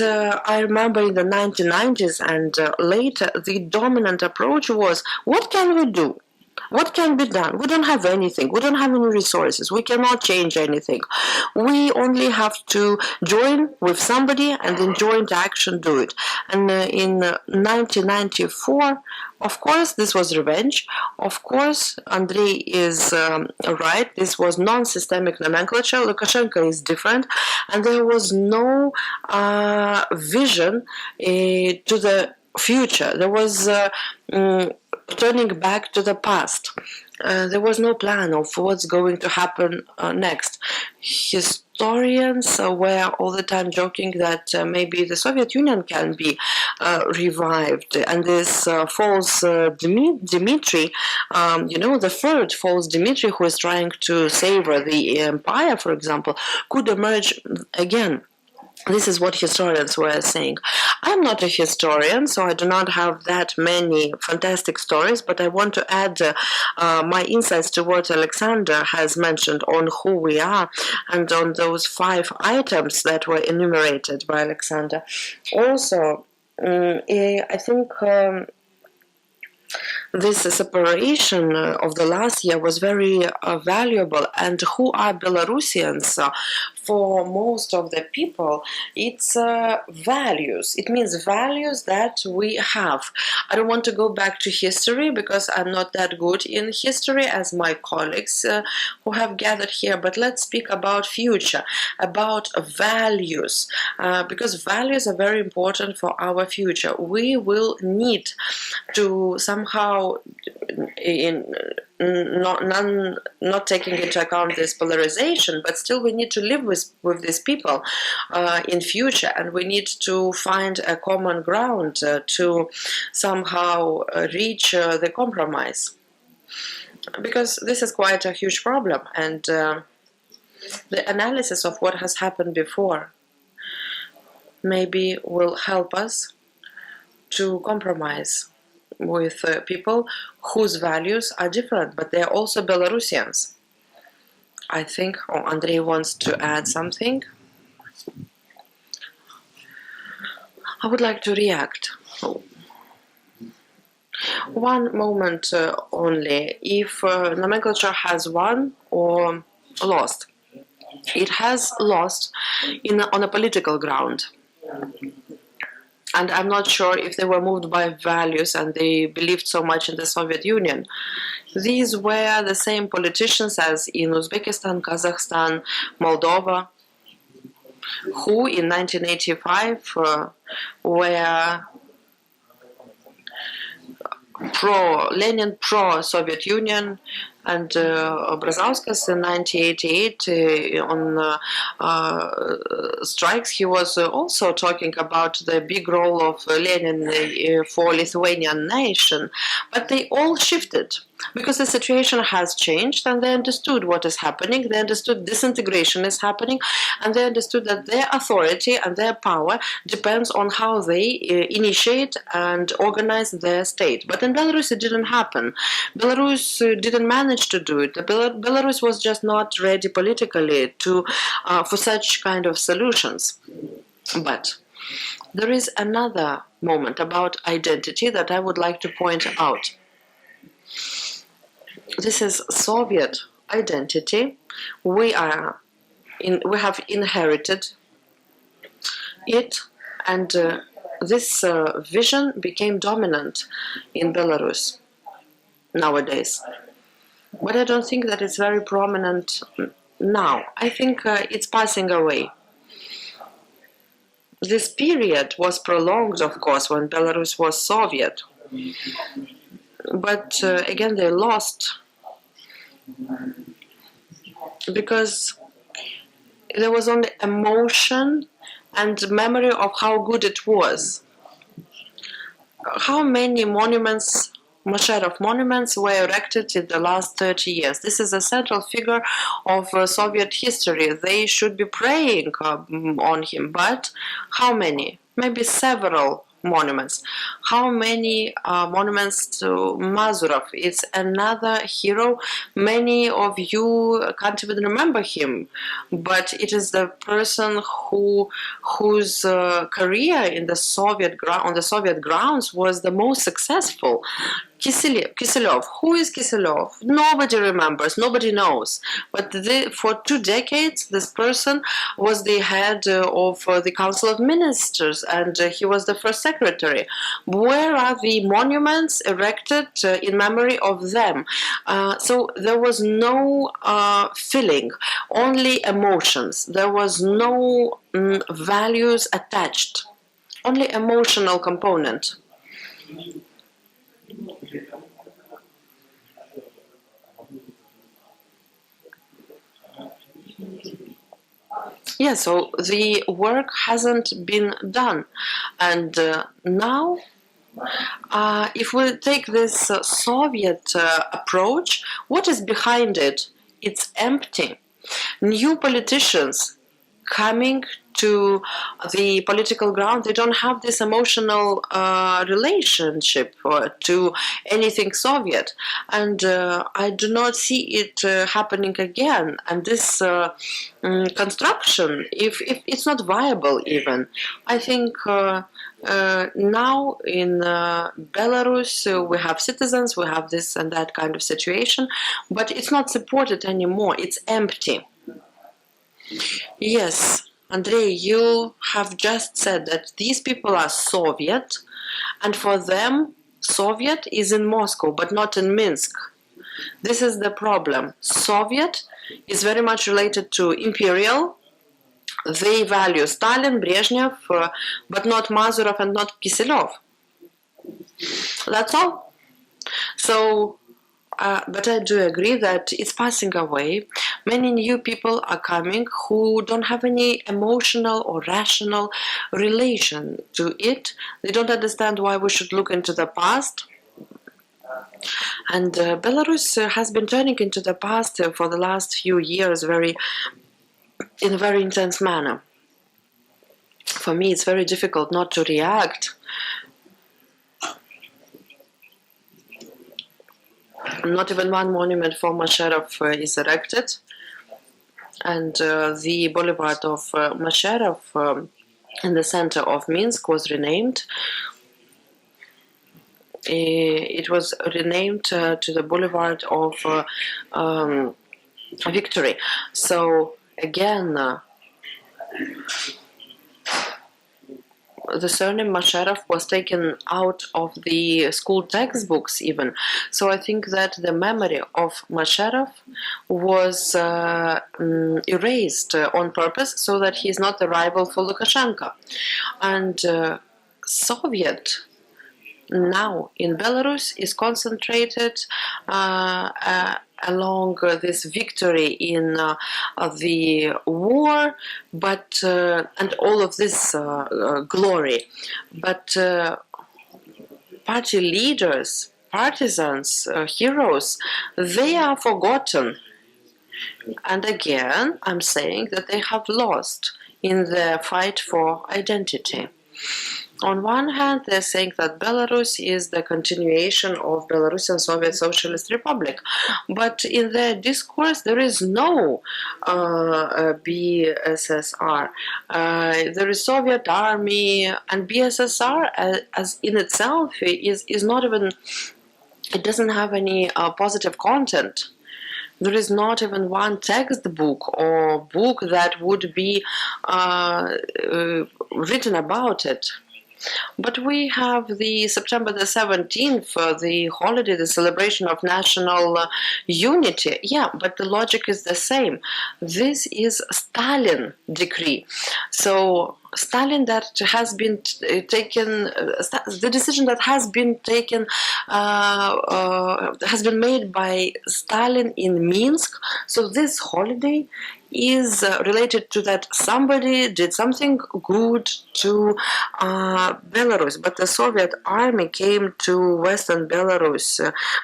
I remember in the 1990s and later, the dominant approach was, what can we do? What can be done? We don't have anything. We don't have any resources. We cannot change anything. We only have to join with somebody and in joint action do it. And in 1994, of course, this was revenge. Of course, Andrei is right. This was non-systemic nomenclature. Lukashenko is different. And there was no vision to the future. There was turning back to the past. There was no plan of what's going to happen next. Historians were all the time joking that maybe the Soviet Union can be revived, and this false Dmitry, the third false Dmitry who is trying to savor the empire, for example, could emerge again. This is what historians were saying. I'm not a historian, so I do not have that many fantastic stories, but I want to add my insights to what Alexander has mentioned on who we are and on those 5 items that were enumerated by Alexander. Also, I think this separation of the last year was very valuable. And who are Belarusians? For most of the people, it's values. It means values that we have. I don't want to go back to history because I'm not that good in history as my colleagues who have gathered here, but let's speak about future, about values, because values are very important for our future. We will need to somehow, not taking into account this polarization, but still we need to live with these people in future, and we need to find a common ground to somehow reach the compromise, because this is quite a huge problem, and the analysis of what has happened before maybe will help us to compromise with people whose values are different, but they're also Belarusians. I think Andrei wants to add something. I would like to react. One moment only. If nomenclature has won or lost, it has lost on a political ground. And I'm not sure if they were moved by values and they believed so much in the Soviet Union. These were the same politicians as in Uzbekistan, Kazakhstan, Moldova, who in 1985 were pro-Lenin, pro-Soviet Union, and Brazauskas in 1988 on strikes, he was also talking about the big role of Lenin for Lithuanian nation, but they all shifted because the situation has changed and they understood what is happening, they understood disintegration is happening, and they understood that their authority and their power depends on how they initiate and organize their state. But in Belarus it didn't happen. Belarus didn't manage to do it. Belarus was just not ready politically to for such kind of solutions. But there is another moment about identity that I would like to point out. This is Soviet identity. We have inherited it, and this vision became dominant in Belarus nowadays. But I don't think that it's very prominent now. I think it's passing away. This period was prolonged, of course, when Belarus was Soviet. But again, they lost because there was only emotion and memory of how good it was. How many monuments Masharov monuments were erected in the last 30 years. This is a central figure of Soviet history. They should be praying on him, but how many? Maybe several monuments. How many monuments to Mazurov? It's another hero. Many of you can't even remember him, but it is the person whose career in the on the Soviet grounds was the most successful. Kiselov. Who is Kiselov? Nobody remembers, nobody knows. But for 2 decades, this person was the head of the Council of Ministers, and he was the first secretary. Where are the monuments erected in memory of them? So there was no feeling, only emotions. There was no values attached, only emotional component. Yeah, so the work hasn't been done. And now, if we take this Soviet approach, what is behind it? It's empty. New politicians coming to the political ground, they don't have this emotional relationship to anything Soviet. And I do not see it happening again. And this construction, if it's not viable even, I think now in Belarus we have citizens, we have this and that kind of situation, but it's not supported anymore, it's empty. Yes, Andrei, you have just said that these people are Soviet, and for them, Soviet is in Moscow, but not in Minsk. This is the problem. Soviet is very much related to Imperial. They value Stalin, Brezhnev, but not Mazurov and not Kiselov. That's all. So, but I do agree that it's passing away. Many new people are coming who don't have any emotional or rational relation to it. They don't understand why we should look into the past. And Belarus has been turning into the past for the last few years in a very intense manner. For me, it's very difficult not to react. Not even one monument for Masharov is erected, and the boulevard of Masharov in the center of Minsk was renamed. It was renamed to the boulevard of Victory. So again, the surname Masharov was taken out of the school textbooks even. So I think that the memory of Masharov was erased on purpose so that he is not a rival for Lukashenko. And Soviet now in Belarus is concentrated along this victory in the war, but and all of this glory, but party leaders, partisans, heroes, they are forgotten. And again, I'm saying that they have lost in the fight for identity. On one hand, they're saying that Belarus is the continuation of Belarusian Soviet Socialist Republic, but in their discourse there is no BSSR. There is Soviet Army, and BSSR as in itself is not even, it doesn't have any positive content. There is not even one textbook or book that would be written about it. But we have the September the 17th, the holiday, the celebration of national unity. Yeah, but the logic is the same. This is Stalin decree. So Stalin that has been taken, the decision that has been taken, has been made by Stalin in Minsk. So this holiday is related to that somebody did something good to Belarus, but the Soviet army came to Western Belarus,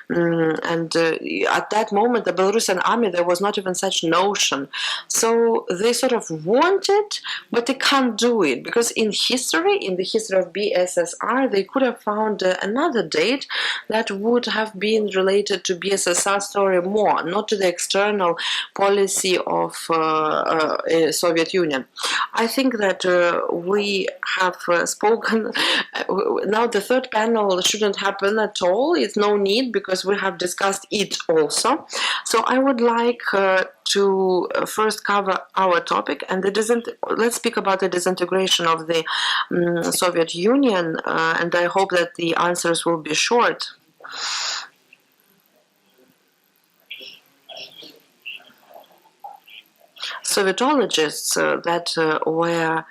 and at that moment, the Belarusian army, there was not even such notion. So they sort of want it, but they can't do it because in the history of BSSR, they could have found another date that would have been related to BSSR story more, not to the external policy of Soviet Union. I think that we have spoken. Now the third panel shouldn't happen at all. It's no need because we have discussed it also. So I would like to first cover our topic, and let's speak about the disintegration of the Soviet Union, and I hope that the answers will be short. Sovietologists that were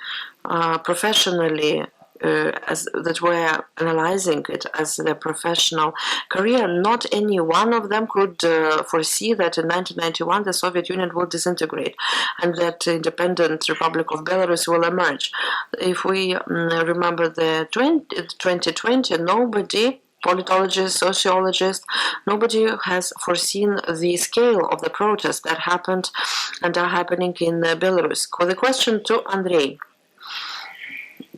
professionally that were analyzing it as their professional career, not any one of them could foresee that in 1991 the Soviet Union will disintegrate and that the independent Republic of Belarus will emerge. If we remember the 2020, nobody, politologists, sociologists, nobody has foreseen the scale of the protests that happened and are happening in Belarus. The question to Andrei.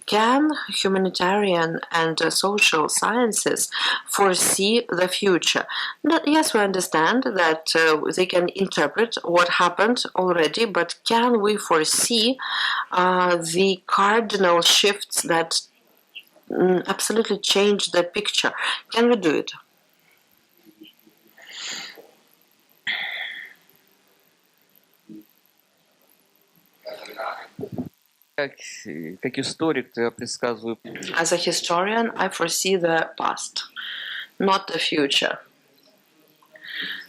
Can humanitarian and social sciences foresee the future? Yes, we understand that they can interpret what happened already, but can we foresee the cardinal shifts that absolutely change the picture? Can we do it? As a historian, I foresee the past, not the future.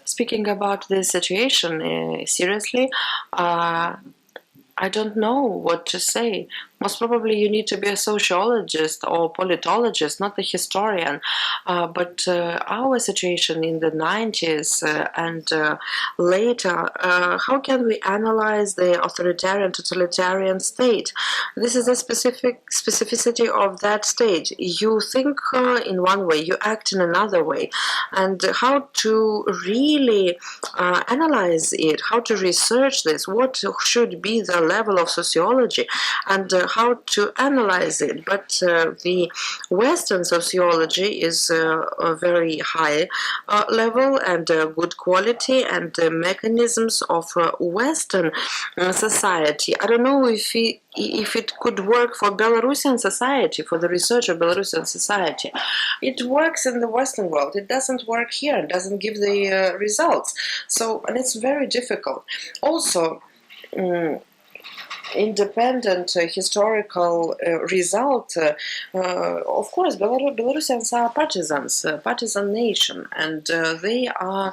Speaking about this situation seriously, I don't know what to say. Most probably you need to be a sociologist or politologist, not a historian. But our situation in the 90s and later, how can we analyze the authoritarian, totalitarian state? This is a specificity of that state. You think in one way, you act in another way. And how to really analyze it, how to research this, what should be the level of sociology, and how to analyze it. But the Western sociology is a very high level and good quality, and the mechanisms of Western society. I don't know if it could work for Belarusian society, for the research of Belarusian society. It works in the Western world. It doesn't work here. It doesn't give the results. So, and it's very difficult. Also, independent historical result, of course, Belarusians are partisans, partisan nation, and they are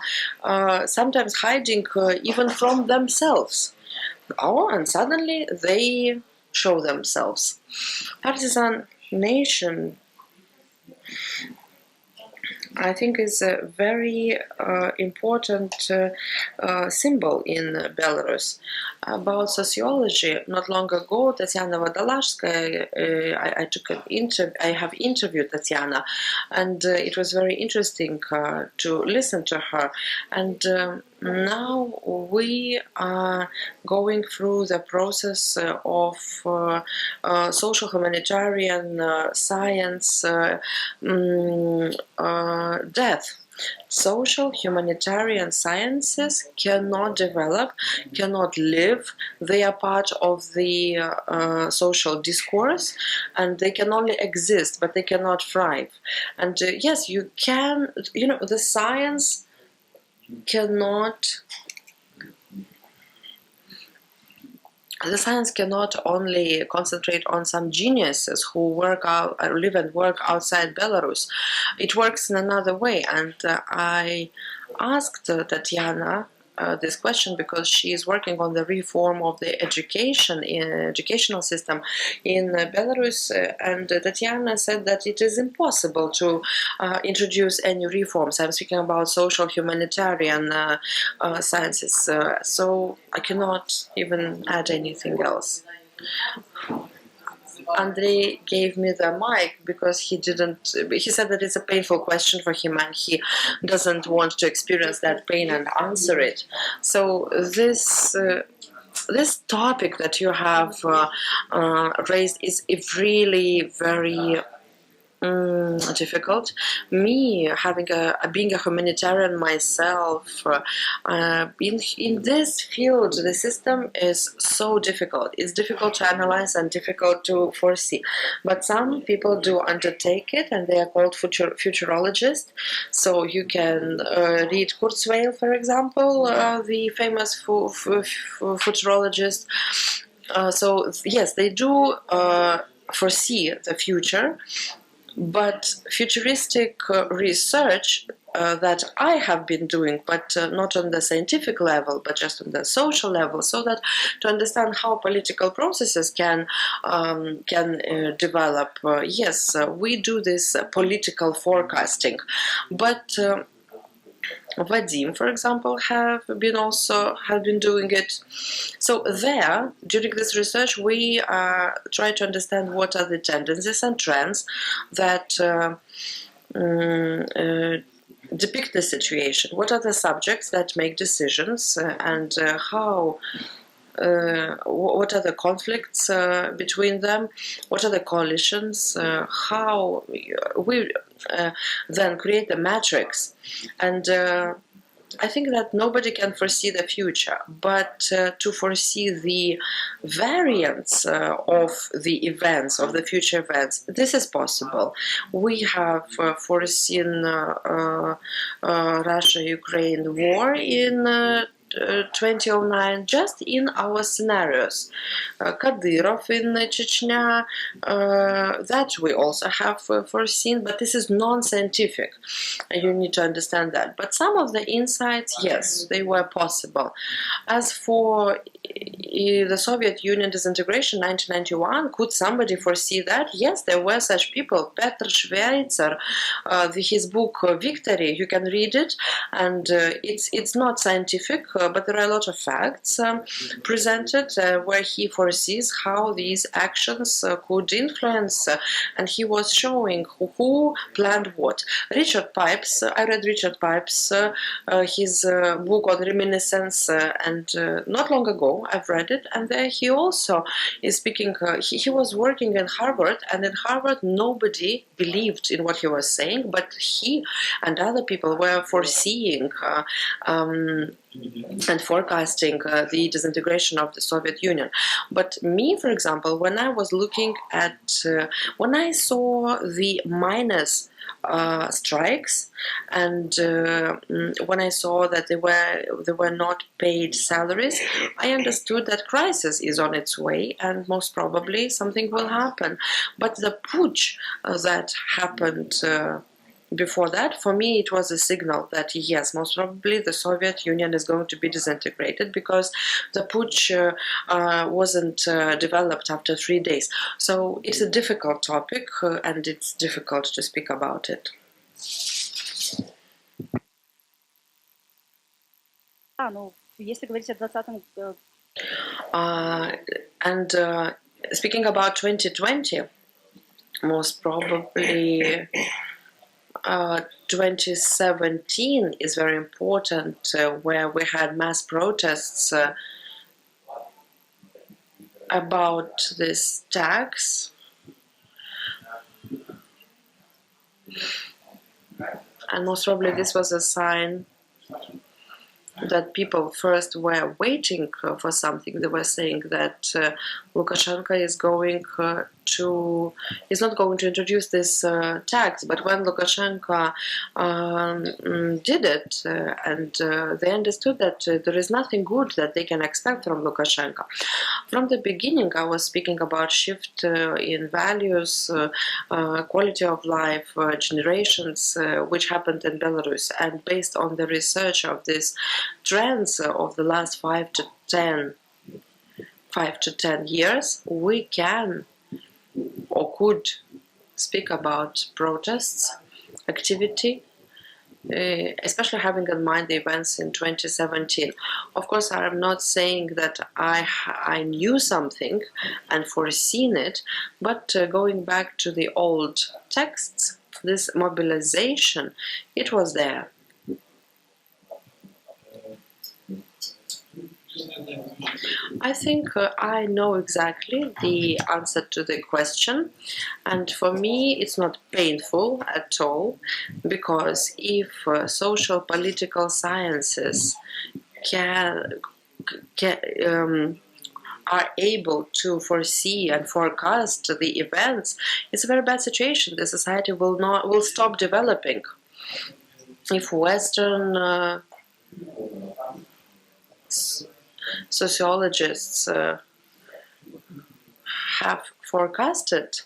sometimes hiding even from themselves. And suddenly they show themselves. Partisan nation, I think, is a very important symbol in Belarus. About sociology, not long ago, Tatyana Vodolazhskaya, I have interviewed Tatyana, and it was very interesting to listen to her. And now we are going through the process of social humanitarian science death. Social humanitarian sciences cannot develop, cannot live. They are part of the social discourse, and they can only exist, but they cannot thrive. And yes, you can, the science cannot. The science cannot only concentrate on some geniuses who live and work outside Belarus. It works in another way. And I asked Tatyana this question because she is working on the reform of the educational system in Belarus, and Tatiana said that it is impossible to introduce any reforms. I'm speaking about social humanitarian sciences, so I cannot even add anything else. Andrei gave me the mic because he said that it's a painful question for him and he doesn't want to experience that pain and answer it. So this topic that you have raised is really very difficult. Me, being a humanitarian myself, in this field, the system is so difficult. It's difficult to analyze and difficult to foresee. But some people do undertake it, and they are called futurologists. So you can read Kurzweil, for example, the famous futurologist. So yes, they do foresee the future. But futuristic research that I have been doing, but not on the scientific level, but just on the social level, so that to understand how political processes can develop. Yes, we do this political forecasting, but Vadim, for example, have been doing it. So there, during this research, we try to understand what are the tendencies and trends that depict the situation. What are the subjects that make decisions, and how? What are the conflicts between them? What are the coalitions? How we then create the matrix? And I think that nobody can foresee the future, but to foresee the variants of the events, of the future events, this is possible. We have foreseen Russia-Ukraine war in 2009, just in our scenarios. Kadyrov in Chechnya, that we also have foreseen, but this is non-scientific. You need to understand that. But some of the insights, yes, they were possible. As for the Soviet Union disintegration, 1991, could somebody foresee that? Yes, there were such people. Petr Schweitzer, his book Victory, you can read it, and it's not scientific, but there are a lot of facts presented where he foresees how these actions could influence, and he was showing who planned what. Richard Pipes, I read Richard Pipes, his book on reminiscence, and not long ago I've read it, and there he also is speaking, he was working in Harvard, and in Harvard nobody believed in what he was saying, but he and other people were foreseeing and forecasting the disintegration of the Soviet Union. But me, for example, when I was looking at, when I saw the miners strikes, and when I saw that they were not paid salaries, I understood that crisis is on its way, and most probably something will happen. But the putsch that happened before that, for me, it was a signal that yes, most probably the Soviet Union is going to be disintegrated, because the putsch wasn't developed after 3 days. So it's a difficult topic, and it's difficult to speak about it. Если говорить о 20-м... And speaking about 2020, most probably 2017 is very important, where we had mass protests about this tax. And most probably this was a sign that people first were waiting for something. They were saying that Lukashenko is going is not going to introduce this tax. But when Lukashenko did it, and they understood that there is nothing good that they can expect from Lukashenko. From the beginning, I was speaking about shift in values, quality of life, generations, which happened in Belarus. And based on the research of these trends of the last 5 to 10 years, we can or could speak about protests, activity, especially having in mind the events in 2017. Of course, I am not saying that I knew something and foreseen it, but going back to the old texts, this mobilization, it was there. I think I know exactly the answer to the question, and for me it's not painful at all, because if social political sciences are able to foresee and forecast the events, it's a very bad situation. The society will stop developing. If Western sociologists have forecasted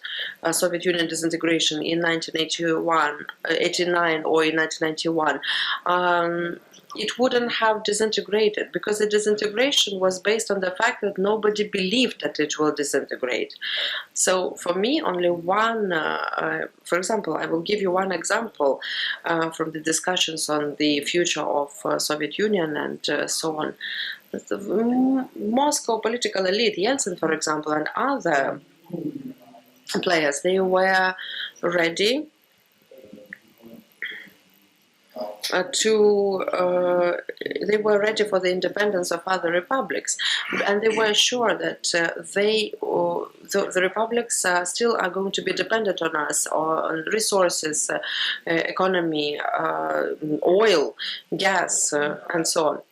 Soviet Union disintegration in 1989 or in 1991, it wouldn't have disintegrated, because the disintegration was based on the fact that nobody believed that it will disintegrate. So for me, only one, for example, I will give you one example from the discussions on the future of Soviet Union and so on. The Moscow political elite, Yeltsin, for example, and other players, they were ready they were ready for the independence of other republics, and they were sure that the republics still are going to be dependent on us, on resources, economy, oil, gas, and so on.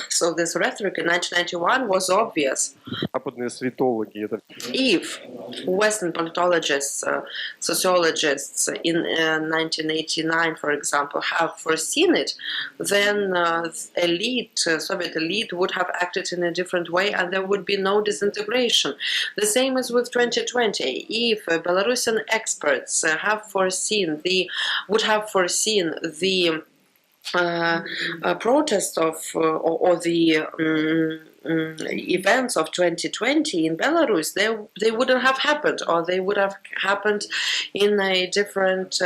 So this rhetoric in 1991 was obvious. If Western politologists, sociologists in 1989, for example, have foreseen it, then Soviet elite would have acted in a different way, and there would be no disintegration. The same as with 2020. If Belarusian experts would have foreseen the protest of or the events of 2020 in Belarus, they wouldn't have happened, or they would have happened in a different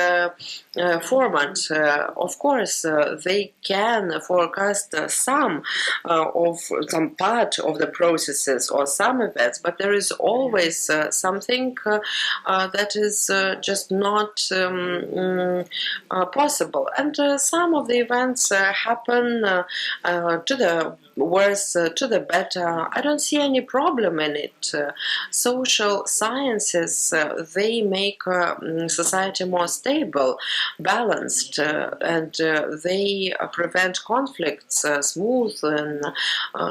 format. Of course, they can forecast some part of the processes or some events, but there is always something that is just not possible. And some of the events happen to the worse, to the better. I don't see any problem in it. Social sciences, they make society more stable, balanced, and they prevent conflicts, smoothen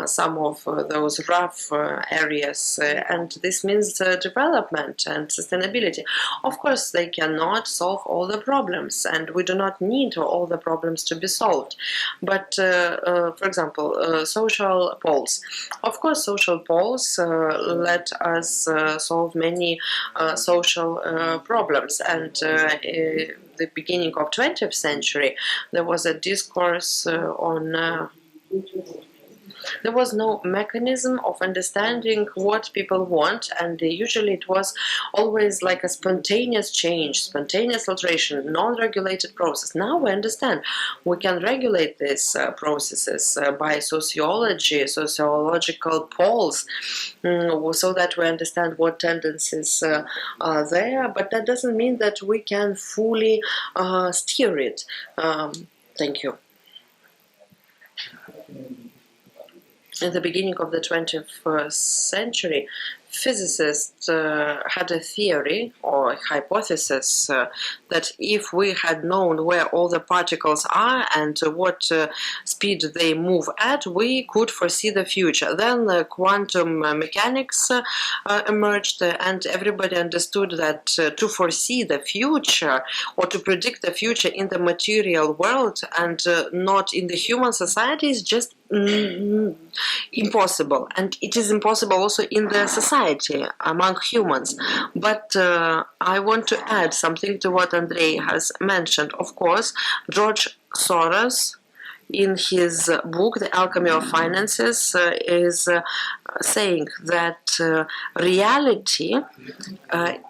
some of those rough areas, and this means development and sustainability. Of course, they cannot solve all the problems, and we do not need all the problems to be solved. But, for example, social polls. Of course, social polls let us solve many social problems, and the beginning of 20th century, there was a discourse on there was no mechanism of understanding what people want, and usually it was always like a spontaneous change, spontaneous alteration, non-regulated process. Now we understand we can regulate these processes by sociology, sociological polls, so that we understand what tendencies are there, but that doesn't mean that we can fully steer it. Thank you. In the beginning of the 21st century, physicists had a theory or hypothesis that if we had known where all the particles are and what speed they move at, we could foresee the future. Then quantum mechanics emerged, and everybody understood that to foresee the future or to predict the future in the material world and not in the human society is just impossible. And it is impossible also in the society among humans. But I want to add something to what Andrei has mentioned. Of course, George Soros, in his book, The Alchemy of Finances, is saying that reality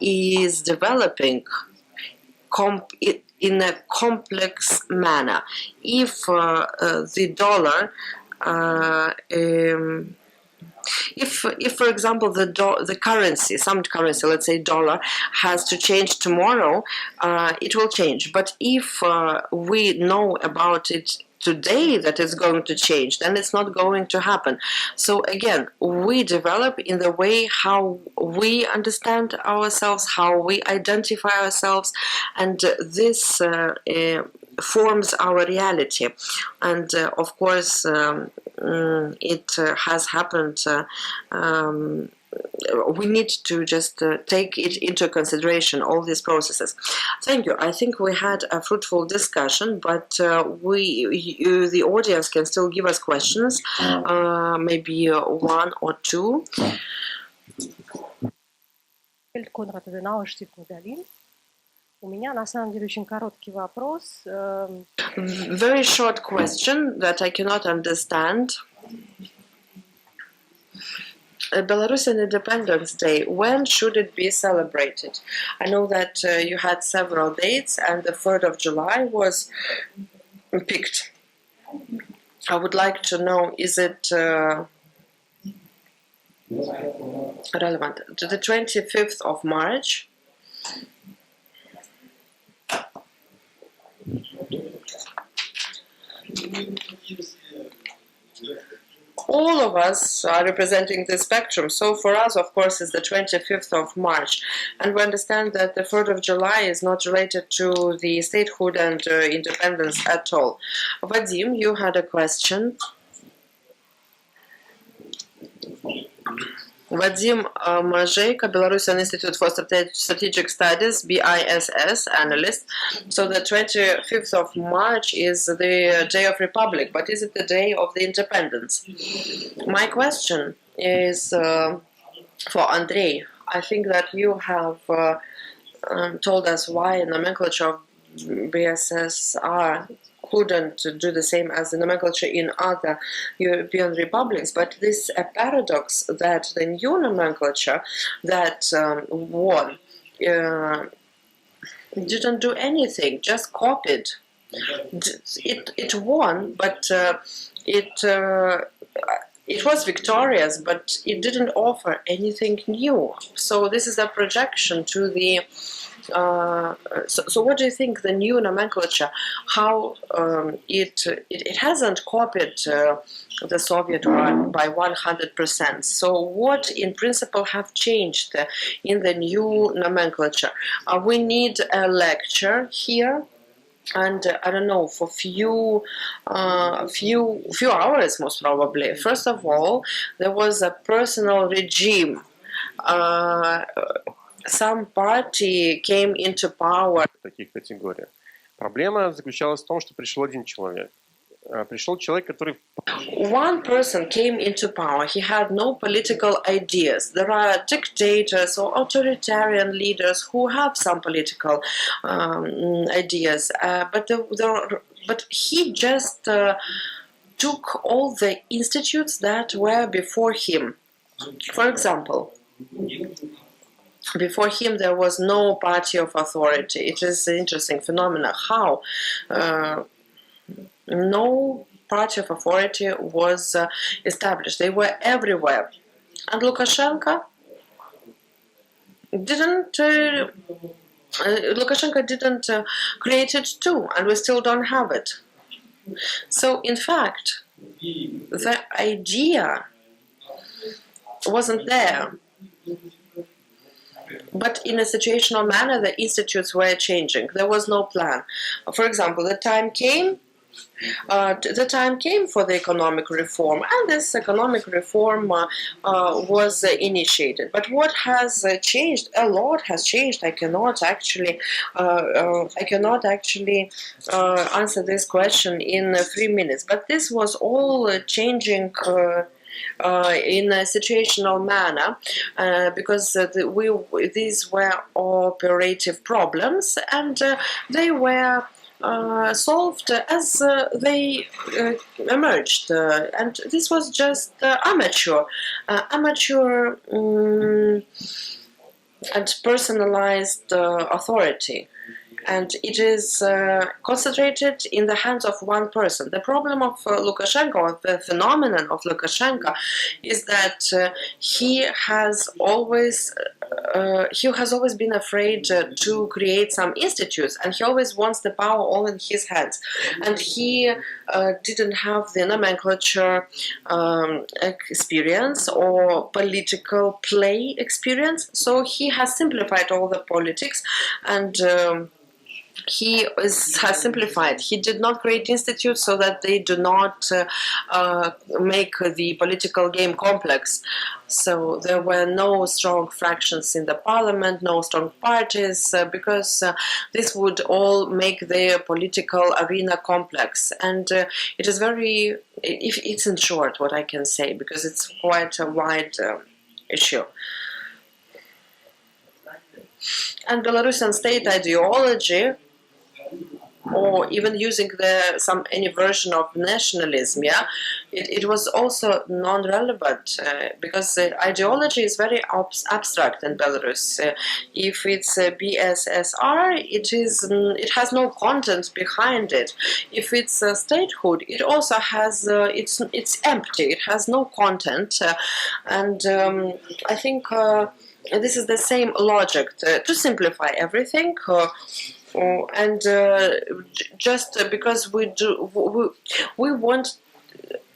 is developing in a complex manner. If the dollar if, for example, the currency, some currency, let's say dollar, has to change tomorrow, it will change. But if we know about it today that it's going to change, then it's not going to happen. So again, we develop in the way how we understand ourselves, how we identify ourselves, and this forms our reality. And of course, it has happened. We need to just take it into consideration, all these processes. Thank you. I think we had a fruitful discussion, but the audience can still give us questions, maybe one or two. Konrad Adenauer, Berlin. У меня на самом деле очень короткий вопрос. Very short question that I cannot understand. Belarusian Independence Day, when should it be celebrated? I know that you had several dates and the 3rd of July was picked. I would like to know, is it relevant? To the 25th of March? All of us are representing the spectrum. So for us, of course, it's the 25th of March. And we understand that the 3rd of July is not related to the statehood and independence at all. Vadim, you had a question. Vadim Mazheyko, Belarusian Institute for Strategic Studies, BISS analyst. So the 25th of March is the Day of Republic, but is it the day of the independence? My question is for Andrei. I think that you have told us why nomenclature of BSSR couldn't do the same as the nomenclature in other European republics, but this a paradox that the new nomenclature that won didn't do anything, just copied. It won, but it was victorious, but it didn't offer anything new. So this is a projection to the so what do you think the new nomenclature, how it hasn't copied the Soviet one by 100%. So what in principle have changed in the new nomenclature? We need a lecture here. And I don't know, for few hours most probably. First of all, there was a personal regime. Some party came into power. Таких категориях. Проблема заключалась в том, что пришел один человек. Пришел человек, который... One person came into power. He had no political ideas. There are dictators or authoritarian leaders who have some political ideas, but he just took all the institutes that were before him. For example, before him there was no party of authority. It is an interesting phenomenon how no party of authority was established. They were everywhere. And Lukashenko didn't create it too, and we still don't have it. So in fact, the idea wasn't there. But in a situational manner, the institutes were changing. There was no plan. For example, the time came for the economic reform, and this economic reform was initiated. But what has changed? A lot has changed. I cannot actually answer this question in 3 minutes. But this was all changing. In a situational manner, because these were operative problems, and they were solved as they emerged, and this was just amateur and personalized authority. And it is concentrated in the hands of one person. The problem of Lukashenko, or the phenomenon of Lukashenko, is that he has always been afraid to create some institutes, and he always wants the power all in his hands. And he didn't have the nomenclature experience or political play experience, so he has simplified all the politics, and has simplified. He did not create institutes so that they do not make the political game complex. So there were no strong fractions in the parliament, no strong parties, because this would all make the political arena complex. And it is very, it's in short what I can say, because it's quite a wide issue. And Belarusian state ideology, or even using any version of nationalism, it was also non-relevant, because ideology is very abstract in Belarus. If it's BSSR, it has no content behind it. If it's statehood, it also has it's empty. It has no content, and I think this is the same logic to simplify everything. And just because we want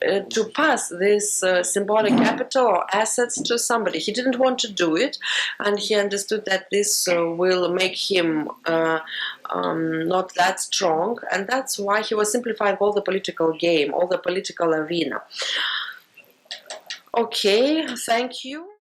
to pass this symbolic capital or assets to somebody. He didn't want to do it, and he understood that this will make him not that strong, and that's why he was simplifying all the political game, all the political arena. Okay, thank you.